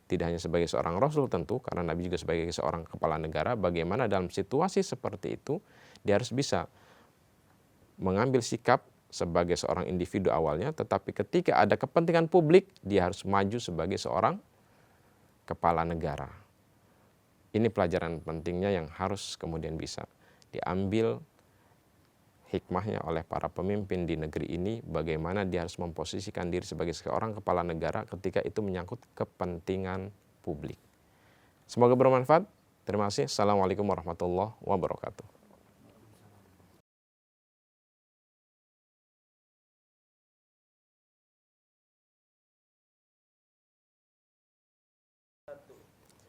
Speaker 1: tidak hanya sebagai seorang rasul tentu, karena Nabi juga sebagai seorang kepala negara, bagaimana dalam situasi seperti itu dia harus bisa mengambil sikap sebagai seorang individu awalnya, tetapi ketika ada kepentingan publik dia harus maju sebagai seorang kepala negara. Ini pelajaran pentingnya yang harus kemudian bisa diambil hikmahnya oleh para pemimpin di negeri ini, bagaimana dia harus memposisikan diri sebagai seorang kepala negara ketika itu menyangkut kepentingan publik. Semoga bermanfaat. Terima kasih. Assalamualaikum warahmatullahi wabarakatuh.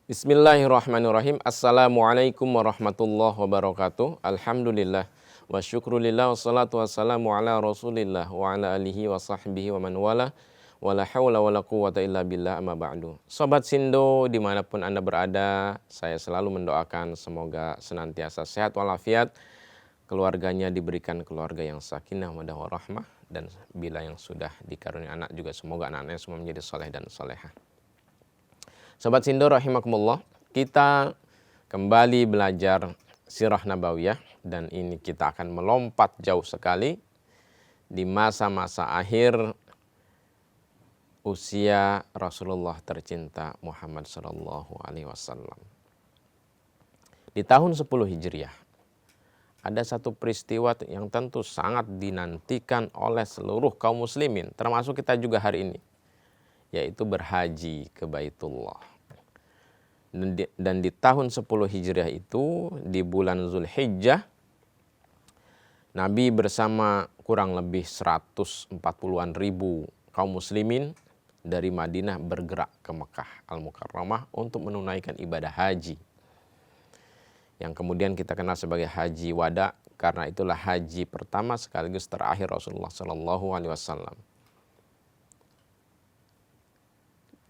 Speaker 1: Bismillahirrahmanirrahim. Assalamualaikum warahmatullahi wabarakatuh. Alhamdulillah. Wa syukrulillah wassalatu wassalamu ala rasulillah wa ala alihi wa sahbihi wa man wala wa la hawla wa la quwwata illa billah amma ba'du. Sobat Sindo dimanapun Anda berada, saya selalu mendoakan semoga senantiasa sehat walafiat, keluarganya diberikan keluarga yang sakinah mawaddah warahmah, dan bila yang sudah dikaruniai anak juga semoga anak-anaknya semua menjadi soleh dan solehah. Sobat Sindo rahimakumullah, kita kembali belajar Sirah Nabawiyah, dan ini kita akan melompat jauh sekali di masa-masa akhir usia Rasulullah tercinta Muhammad sallallahu alaihi wasallam. Di tahun 10 Hijriah ada satu peristiwa yang tentu sangat dinantikan oleh seluruh kaum muslimin, termasuk kita juga hari ini, yaitu berhaji ke Baitullah. Dan di tahun 10 Hijriah itu, di bulan Zulhijjah, Nabi bersama kurang lebih 140-an ribu kaum muslimin dari Madinah bergerak ke Mekah Al-Mukarramah untuk menunaikan ibadah haji, yang kemudian kita kenal sebagai Haji Wada, karena itulah haji pertama sekaligus terakhir Rasulullah Shallallahu Alaihi Wasallam.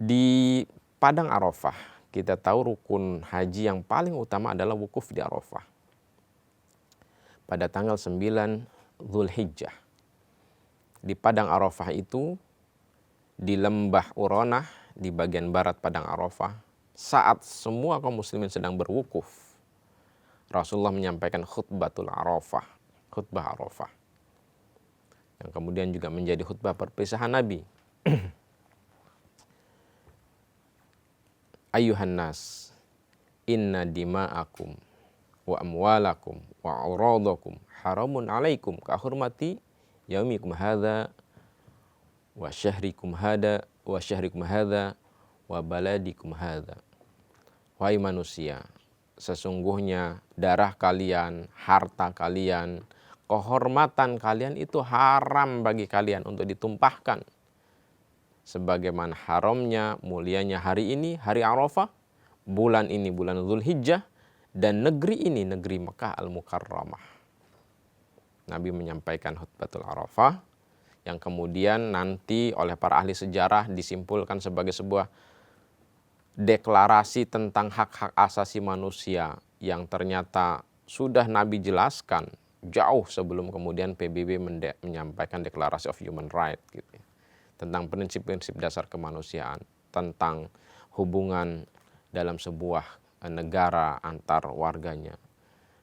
Speaker 1: Di Padang Arafah, kita tahu rukun haji yang paling utama adalah wukuf di Arafah. Pada tanggal 9 Zulhijjah, di Padang Arafah itu, di lembah Uronah, di bagian barat Padang Arafah, saat semua kaum muslimin sedang berwukuf, Rasulullah menyampaikan khutbatul Arafah, khutbah Arafah, yang kemudian juga menjadi khutbah perpisahan Nabi. Ayuhan nas, inna dima'akum wa amwalakum wa uradakum haramun alaikum ka hurmati yaumikum hadha wa syahrikum hadha wa baladikum hadha. Wahai manusia, sesungguhnya darah kalian, harta kalian, kehormatan kalian itu haram bagi kalian untuk ditumpahkan, sebagaimana haramnya, mulianya hari ini, hari Arafah, bulan ini, bulan Zulhijjah, dan negeri ini, negeri Mekah Al-Mukarramah. Nabi menyampaikan khutbatul Arafah, yang kemudian nanti oleh para ahli sejarah disimpulkan sebagai sebuah deklarasi tentang hak-hak asasi manusia, yang ternyata sudah Nabi jelaskan jauh sebelum kemudian PBB menyampaikan Declaration of Human Rights, gitu, tentang prinsip-prinsip dasar kemanusiaan, tentang hubungan dalam sebuah negara antar warganya,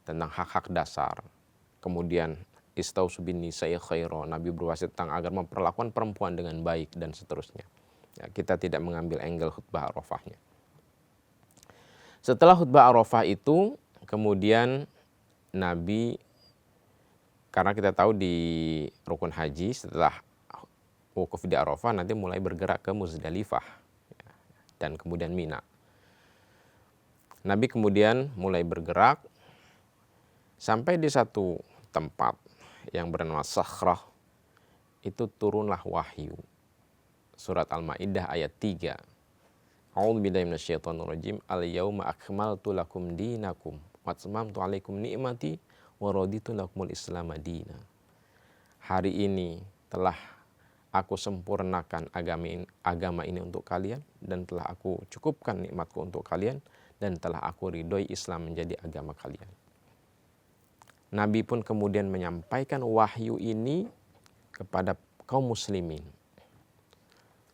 Speaker 1: tentang hak-hak dasar. Kemudian istausu bin nisa'i khaira, Nabi berwasiat tentang agar memperlakukan perempuan dengan baik, dan seterusnya. Ya, kita tidak mengambil angle khutbah Arafahnya. Setelah khutbah Arafah itu, kemudian Nabi, karena kita tahu di rukun haji setelah wukuf di Arafah nanti mulai bergerak ke Muzdalifah dan kemudian Mina. Nabi kemudian mulai bergerak sampai di satu tempat yang bernama Sakhrah. Itu turunlah wahyu. Surat Al-Maidah ayat 3. A'udzubillahi minasyaitonirrajim. Al-yauma akmaltu lakum dinakum wa atmamtu 'alaikum ni'mati wa raditu lakumul Islam madina. Hari ini telah aku sempurnakan agama ini untuk kalian, dan telah aku cukupkan nikmatku untuk kalian, dan telah aku ridhoi Islam menjadi agama kalian. Nabi pun kemudian menyampaikan wahyu ini kepada kaum muslimin.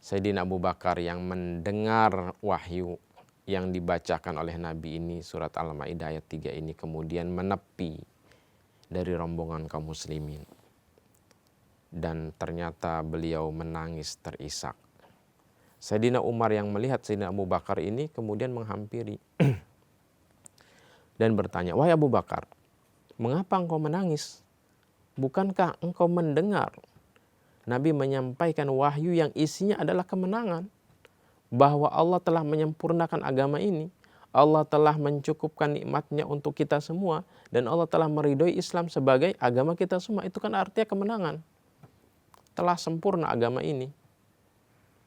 Speaker 1: Sayyidina Abu Bakar yang mendengar wahyu yang dibacakan oleh Nabi ini, surat Al-Maidah ayat 3 ini, kemudian menepi dari rombongan kaum muslimin. Dan ternyata beliau menangis terisak. Sayyidina Umar yang melihat Sayyidina Abu Bakar ini kemudian menghampiri dan bertanya, "Wahai Abu Bakar, mengapa engkau menangis? Bukankah engkau mendengar Nabi menyampaikan wahyu yang isinya adalah kemenangan, bahwa Allah telah menyempurnakan agama ini, Allah telah mencukupkan nikmatnya untuk kita semua, dan Allah telah meridhoi Islam sebagai agama kita semua. Itu kan artinya kemenangan. Telah sempurna agama ini."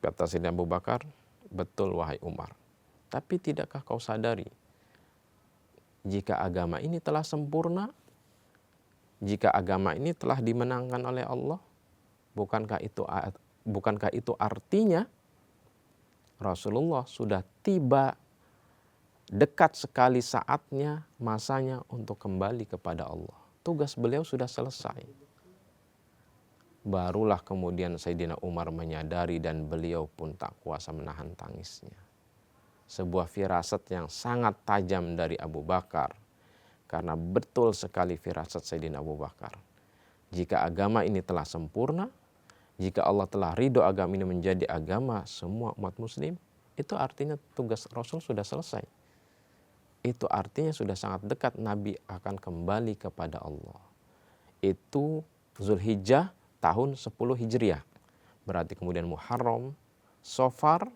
Speaker 1: Kata Sayyidina Abu Bakar, "Betul wahai Umar. Tapi tidakkah kau sadari, jika agama ini telah sempurna, jika agama ini telah dimenangkan oleh Allah, bukankah itu artinya Rasulullah sudah tiba dekat sekali saatnya, masanya untuk kembali kepada Allah. Tugas beliau sudah selesai." Barulah kemudian Sayyidina Umar menyadari dan beliau pun tak kuasa menahan tangisnya. Sebuah firasat yang sangat tajam dari Abu Bakar, karena betul sekali firasat Sayyidina Abu Bakar. Jika agama ini telah sempurna, jika Allah telah ridho agama ini menjadi agama semua umat muslim, itu artinya tugas Rasul sudah selesai. Itu artinya sudah sangat dekat Nabi akan kembali kepada Allah. Itu Zulhijjah tahun 10 Hijriah. Berarti kemudian Muharram, Safar,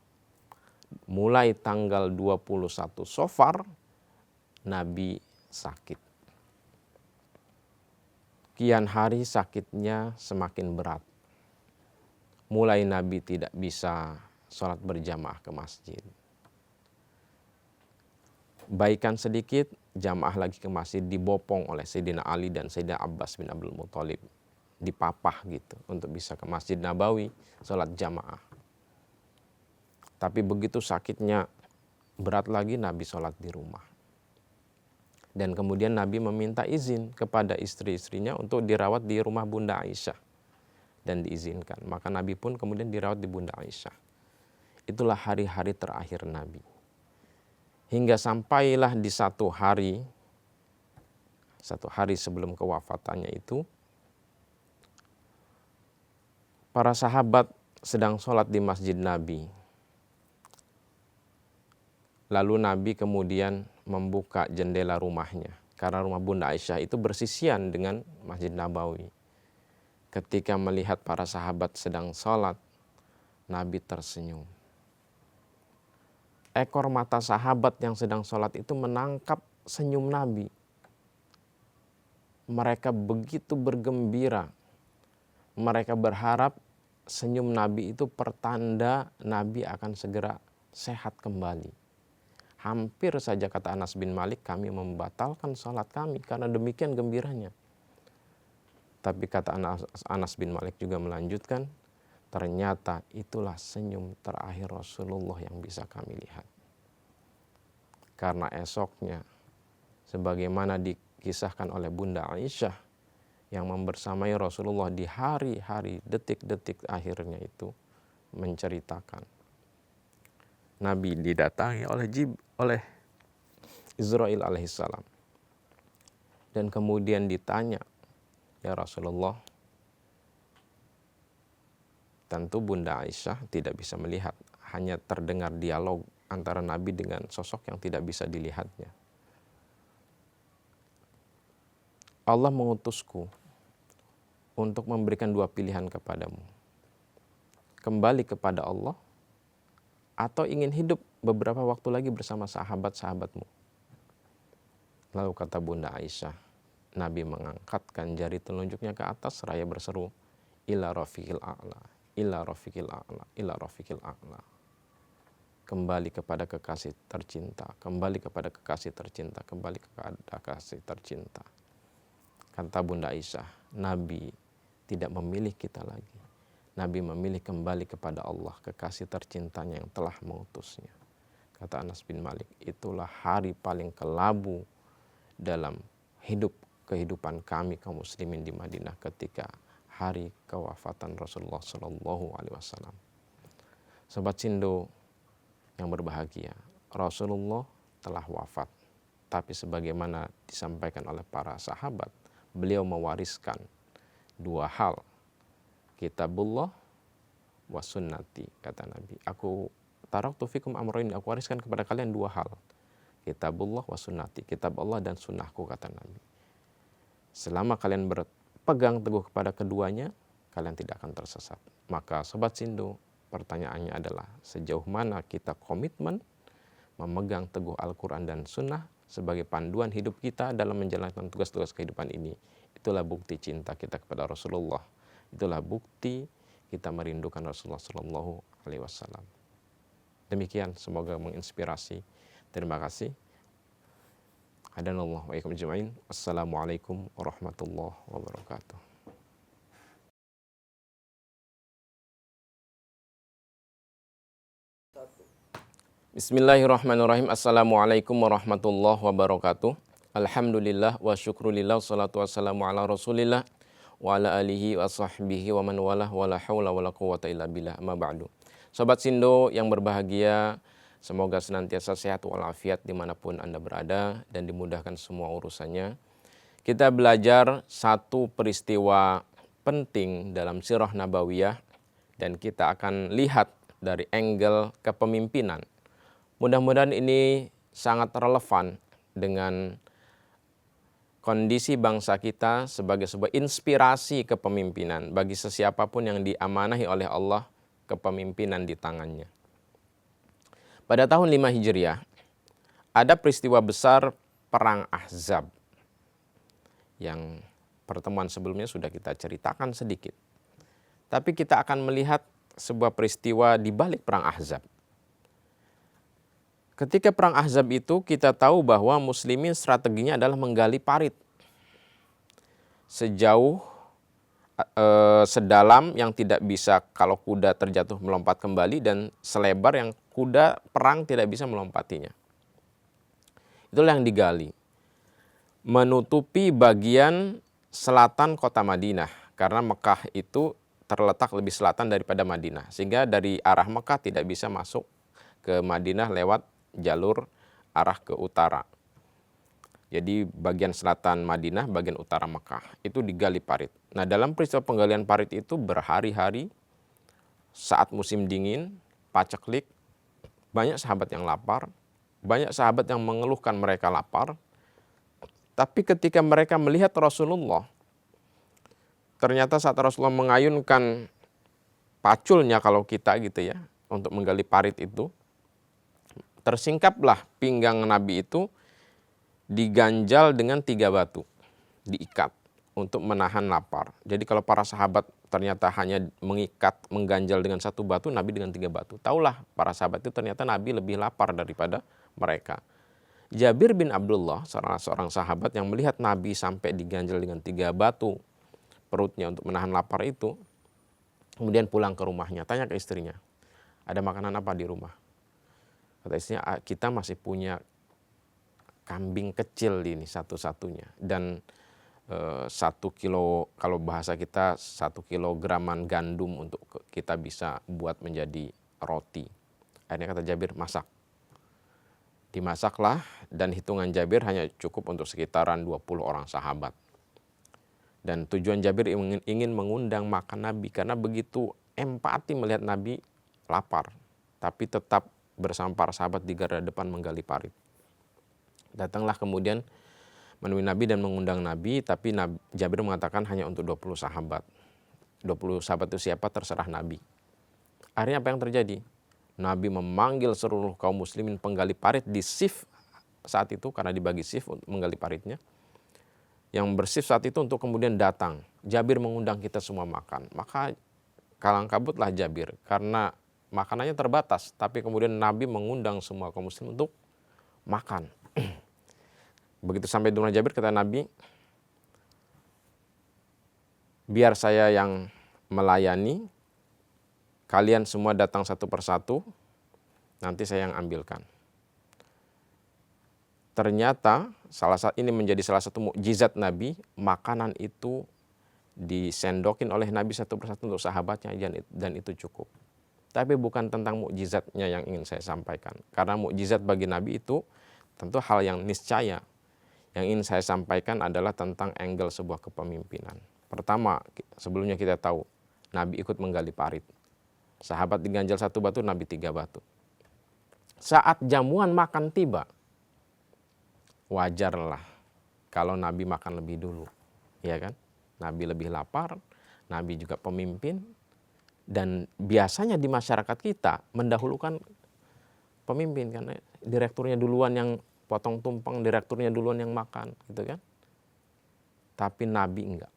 Speaker 1: mulai tanggal 21 Safar, Nabi sakit. Kian hari sakitnya semakin berat. Mulai Nabi tidak bisa sholat berjamaah ke masjid. Baikan sedikit, jamaah lagi ke masjid dibopong oleh Sayyidina Ali dan Sayyidina Abbas bin Abdul Muthalib. Dipapah gitu untuk bisa ke Masjid Nabawi sholat jamaah. Tapi begitu sakitnya berat lagi, Nabi sholat di rumah. Dan kemudian Nabi meminta izin kepada istri-istrinya untuk dirawat di rumah Bunda Aisyah. Dan diizinkan. Maka Nabi pun kemudian dirawat di Bunda Aisyah. Itulah hari-hari terakhir Nabi. Hingga sampailah di satu hari sebelum kewafatannya itu, para sahabat sedang sholat di masjid Nabi. Lalu Nabi kemudian membuka jendela rumahnya. Karena rumah Bunda Aisyah itu bersisian dengan Masjid Nabawi. Ketika melihat para sahabat sedang sholat, Nabi tersenyum. Ekor mata sahabat yang sedang sholat itu menangkap senyum Nabi. Mereka begitu bergembira. Mereka berharap senyum Nabi itu pertanda Nabi akan segera sehat kembali. Hampir saja, kata Anas bin Malik, kami membatalkan sholat kami karena demikian gembiranya. Tapi kata Anas bin Malik juga melanjutkan, ternyata itulah senyum terakhir Rasulullah yang bisa kami lihat. Karena esoknya, sebagaimana dikisahkan oleh Bunda Aisyah, yang membersamai Rasulullah di hari-hari, detik-detik akhirnya itu, menceritakan Nabi didatangi oleh Israil alaihissalam. Dan kemudian ditanya, "Ya Rasulullah," tentu Bunda Aisyah tidak bisa melihat, hanya terdengar dialog antara Nabi dengan sosok yang tidak bisa dilihatnya. "Allah mengutusku untuk memberikan dua pilihan kepadamu. Kembali kepada Allah, atau ingin hidup beberapa waktu lagi bersama sahabat-sahabatmu." Lalu kata Bunda Aisyah, Nabi mengangkatkan jari telunjuknya ke atas seraya berseru, "Ila rafiqil a'la, ila rafiqil a'la, ila rafiqil a'la." Kembali kepada kekasih tercinta, kembali kepada kekasih tercinta, kembali kepada kekasih tercinta. Kata Bunda Aisyah, Nabi tidak memilih kita lagi. Nabi memilih kembali kepada Allah, kekasih tercintanya yang telah mengutusnya. Kata Anas bin Malik, itulah hari paling kelabu dalam kehidupan kami kaum muslimin di Madinah ketika hari kewafatan Rasulullah SAW. Sobat Sindo yang berbahagia, Rasulullah telah wafat. Tapi sebagaimana disampaikan oleh para sahabat, beliau mewariskan dua hal. Kitabullah wa sunnati, kata Nabi. Aku taraktu fikum amrayn, aku wariskan kepada kalian dua hal. Kitabullah wa sunnati, kitab Allah dan sunnahku, kata Nabi. Selama kalian berpegang teguh kepada keduanya, kalian tidak akan tersesat. Maka Sobat Sindo, pertanyaannya adalah sejauh mana kita komitmen memegang teguh Al-Quran dan Sunnah sebagai panduan hidup kita dalam menjalankan tugas-tugas kehidupan ini. Itulah bukti cinta kita kepada Rasulullah. Itulah bukti kita merindukan Rasulullah Sallallahu Alaihi Wasallam. Demikian, semoga menginspirasi. Terima kasih. Hadanallahu wa iyyakum ajma'in. Wassalamualaikum warahmatullahi wabarakatuh. Bismillahirrahmanirrahim. Assalamualaikum warahmatullahi wabarakatuh. Alhamdulillah wa syukrulillah, salatu wassalamu ala rasulillah wa ala alihi wa sahbihi wa man walah wa la hawla wa la quwata illa billah, amma ba'du. Sobat Sindo yang berbahagia, semoga senantiasa sehat walafiat dimanapun Anda berada dan dimudahkan semua urusannya. Kita belajar satu peristiwa penting dalam sirah nabawiyah dan kita akan lihat dari angle kepemimpinan. Mudah-mudahan ini sangat relevan dengan kondisi bangsa kita sebagai sebuah inspirasi kepemimpinan bagi sesiapapun yang diamanahi oleh Allah kepemimpinan di tangannya. Pada tahun 5 Hijriah, ada peristiwa besar Perang Ahzab yang pertemuan sebelumnya sudah kita ceritakan sedikit. Tapi kita akan melihat sebuah peristiwa di balik Perang Ahzab. Ketika Perang Ahzab itu kita tahu bahwa muslimin strateginya adalah menggali parit. Sejauh, sedalam yang tidak bisa kalau kuda terjatuh melompat kembali dan selebar yang kuda perang tidak bisa melompatinya. Itulah yang digali. Menutupi bagian selatan kota Madinah. Karena Mekah itu terletak lebih selatan daripada Madinah. Sehingga dari arah Mekah tidak bisa masuk ke Madinah lewat jalur arah ke utara. Jadi bagian selatan Madinah, bagian utara Mekah itu digali parit. Nah, dalam peristiwa penggalian parit itu berhari-hari saat musim dingin, paceklik, banyak sahabat yang lapar, banyak sahabat yang mengeluhkan mereka lapar. Tapi ketika mereka melihat Rasulullah, ternyata saat Rasulullah mengayunkan paculnya kalau kita gitu ya, untuk menggali parit itu, tersingkaplah pinggang Nabi itu diganjal dengan 3 batu, diikat untuk menahan lapar. Jadi kalau para sahabat ternyata hanya mengganjal dengan 1 batu, Nabi dengan 3 batu. Taulah para sahabat itu ternyata Nabi lebih lapar daripada mereka. Jabir bin Abdullah, salah seorang sahabat yang melihat Nabi sampai diganjal dengan 3 batu perutnya untuk menahan lapar itu, kemudian pulang ke rumahnya, tanya ke istrinya, ada makanan apa di rumah? Kata istrinya, kita masih punya kambing kecil ini satu-satunya. Dan 1 kilo, kalau bahasa kita 1 kilograman gandum untuk kita bisa buat menjadi roti. Akhirnya kata Jabir, masak. Dimasaklah dan hitungan Jabir hanya cukup untuk sekitaran 20 orang sahabat. Dan tujuan Jabir ingin mengundang makan Nabi karena begitu empati melihat Nabi lapar. Tapi tetap bersama para sahabat di garda depan menggali parit. Datanglah kemudian menemui Nabi dan mengundang Nabi, tapi Jabir mengatakan hanya untuk 20 sahabat. 20 sahabat itu siapa terserah Nabi. Akhirnya apa yang terjadi? Nabi memanggil seluruh kaum muslimin penggali parit di shift saat itu, karena dibagi shift untuk menggali paritnya. Yang bershift saat itu untuk kemudian datang. Jabir mengundang kita semua makan. Maka kalang kabutlah Jabir, karena makanannya terbatas, tapi kemudian Nabi mengundang semua kaum muslim untuk makan. Begitu sampai di rumah Jabir, kata Nabi, biar saya yang melayani, kalian semua datang satu persatu, nanti saya yang ambilkan. Ternyata ini menjadi salah satu mukjizat Nabi, makanan itu disendokin oleh Nabi satu persatu untuk sahabatnya dan itu cukup. tapi bukan tentang mukjizatnya yang ingin saya sampaikan. Karena mukjizat bagi Nabi itu tentu hal yang niscaya. Yang ingin saya sampaikan adalah tentang angle sebuah kepemimpinan. Pertama, sebelumnya kita tahu Nabi ikut menggali parit. Sahabat diganjal 1 batu, Nabi 3 batu. Saat jamuan makan tiba, wajarlah kalau Nabi makan lebih dulu, ya kan? Nabi lebih lapar, Nabi juga pemimpin, dan biasanya di masyarakat kita mendahulukan pemimpin, karena direkturnya duluan yang potong tumpeng, direkturnya duluan yang makan, gitu kan? Tapi Nabi enggak.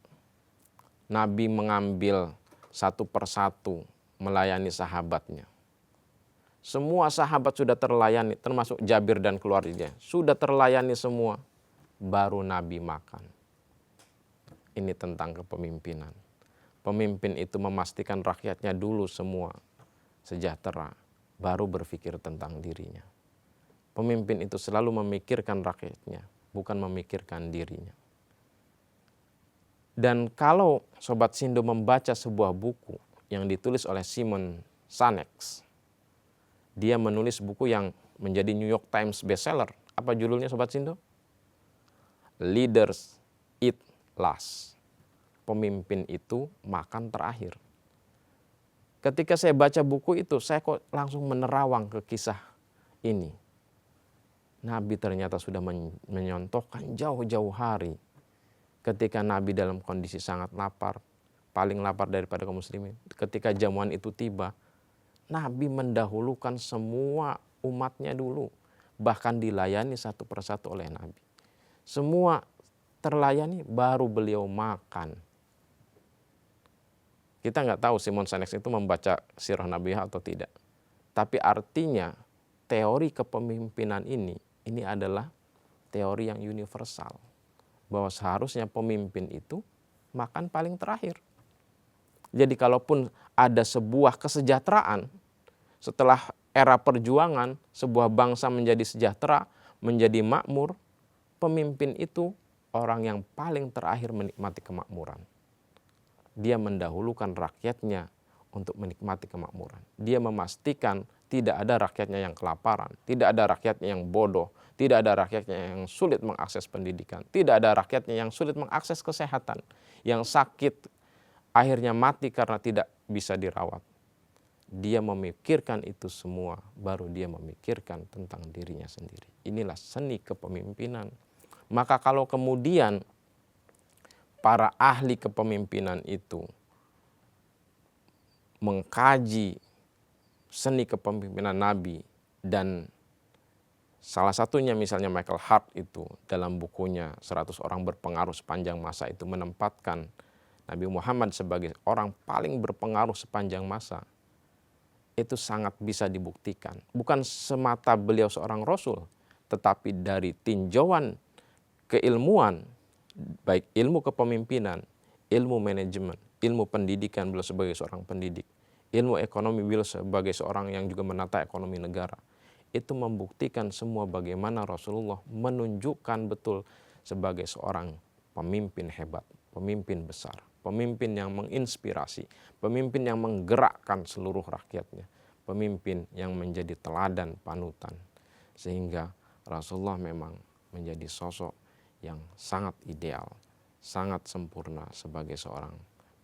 Speaker 1: Nabi mengambil satu persatu melayani sahabatnya. Semua sahabat sudah terlayani, termasuk Jabir dan keluarganya. Sudah terlayani semua, baru Nabi makan. Ini tentang kepemimpinan. Pemimpin itu memastikan rakyatnya dulu semua sejahtera, baru berpikir tentang dirinya. Pemimpin itu selalu memikirkan rakyatnya, bukan memikirkan dirinya. Dan kalau Sobat Sindo membaca sebuah buku yang ditulis oleh Simon Sinek, dia menulis buku yang menjadi New York Times bestseller. Apa judulnya Sobat Sindo? Leaders Eat Last. Pemimpin itu makan terakhir. Ketika saya baca buku itu, saya kok langsung menerawang ke kisah ini. Nabi ternyata sudah menyontohkan jauh-jauh hari. Ketika Nabi dalam kondisi sangat lapar, paling lapar daripada kaum muslimin. Ketika jamuan itu tiba, Nabi mendahulukan semua umatnya dulu. Bahkan dilayani satu persatu oleh Nabi. Semua terlayani, baru beliau makan. Kita nggak tahu Simon Sinek itu membaca sirah Nabi atau tidak. Tapi artinya teori kepemimpinan ini adalah teori yang universal. Bahwa seharusnya pemimpin itu makan paling terakhir. Jadi kalaupun ada sebuah kesejahteraan, setelah era perjuangan, sebuah bangsa menjadi sejahtera, menjadi makmur, pemimpin itu orang yang paling terakhir menikmati kemakmuran. Dia mendahulukan rakyatnya untuk menikmati kemakmuran. Dia memastikan tidak ada rakyatnya yang kelaparan, tidak ada rakyatnya yang bodoh, tidak ada rakyatnya yang sulit mengakses pendidikan, tidak ada rakyatnya yang sulit mengakses kesehatan, yang sakit, akhirnya mati karena tidak bisa dirawat. Dia memikirkan itu semua, baru dia memikirkan tentang dirinya sendiri. Inilah seni kepemimpinan. Maka kalau kemudian para ahli kepemimpinan itu mengkaji seni kepemimpinan Nabi, dan salah satunya misalnya Michael Hart itu dalam bukunya 100 orang berpengaruh sepanjang masa itu menempatkan Nabi Muhammad sebagai orang paling berpengaruh sepanjang masa, itu sangat bisa dibuktikan. Bukan semata beliau seorang rasul, tetapi dari tinjauan keilmuan, baik ilmu kepemimpinan, ilmu manajemen, ilmu pendidikan beliau sebagai seorang pendidik, ilmu ekonomi beliau sebagai seorang yang juga menata ekonomi negara. Itu membuktikan semua bagaimana Rasulullah menunjukkan betul sebagai seorang pemimpin hebat, pemimpin besar, pemimpin yang menginspirasi, pemimpin yang menggerakkan seluruh rakyatnya, pemimpin yang menjadi teladan panutan. Sehingga Rasulullah memang menjadi sosok yang sangat ideal, sangat sempurna sebagai seorang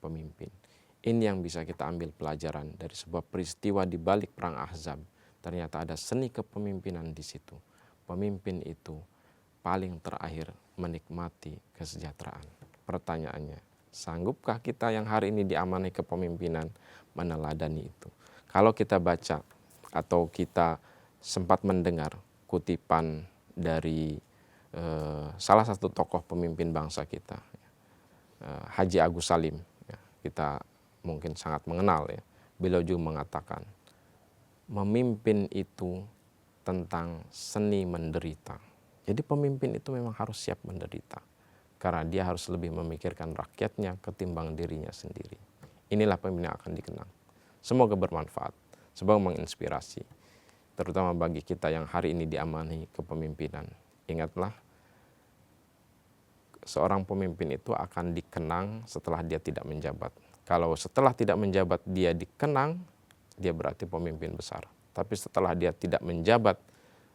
Speaker 1: pemimpin. Ini yang bisa kita ambil pelajaran dari sebuah peristiwa di balik perang Ahzab. Ternyata ada seni kepemimpinan di situ. Pemimpin itu paling terakhir menikmati kesejahteraan. Pertanyaannya, sanggupkah kita yang hari ini diamani kepemimpinan meneladani itu? Kalau kita baca atau kita sempat mendengar kutipan dari salah satu tokoh pemimpin bangsa kita, Haji Agus Salim, kita mungkin sangat mengenal ya. Beliau juga mengatakan, memimpin itu tentang seni menderita. Jadi pemimpin itu memang harus siap menderita, karena dia harus lebih memikirkan rakyatnya ketimbang dirinya sendiri. Inilah pemimpin yang akan dikenang. Semoga bermanfaat, semoga menginspirasi, terutama bagi kita yang hari ini diamani kepemimpinan. Ingatlah, seorang pemimpin itu akan dikenang setelah dia tidak menjabat. Kalau setelah tidak menjabat dia dikenang, dia berarti pemimpin besar. Tapi setelah dia tidak menjabat,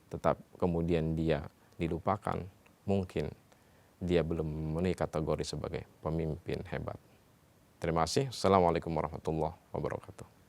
Speaker 1: tetap kemudian dia dilupakan, mungkin dia belum memenuhi kategori sebagai pemimpin hebat. Terima kasih. Assalamualaikum warahmatullahi wabarakatuh.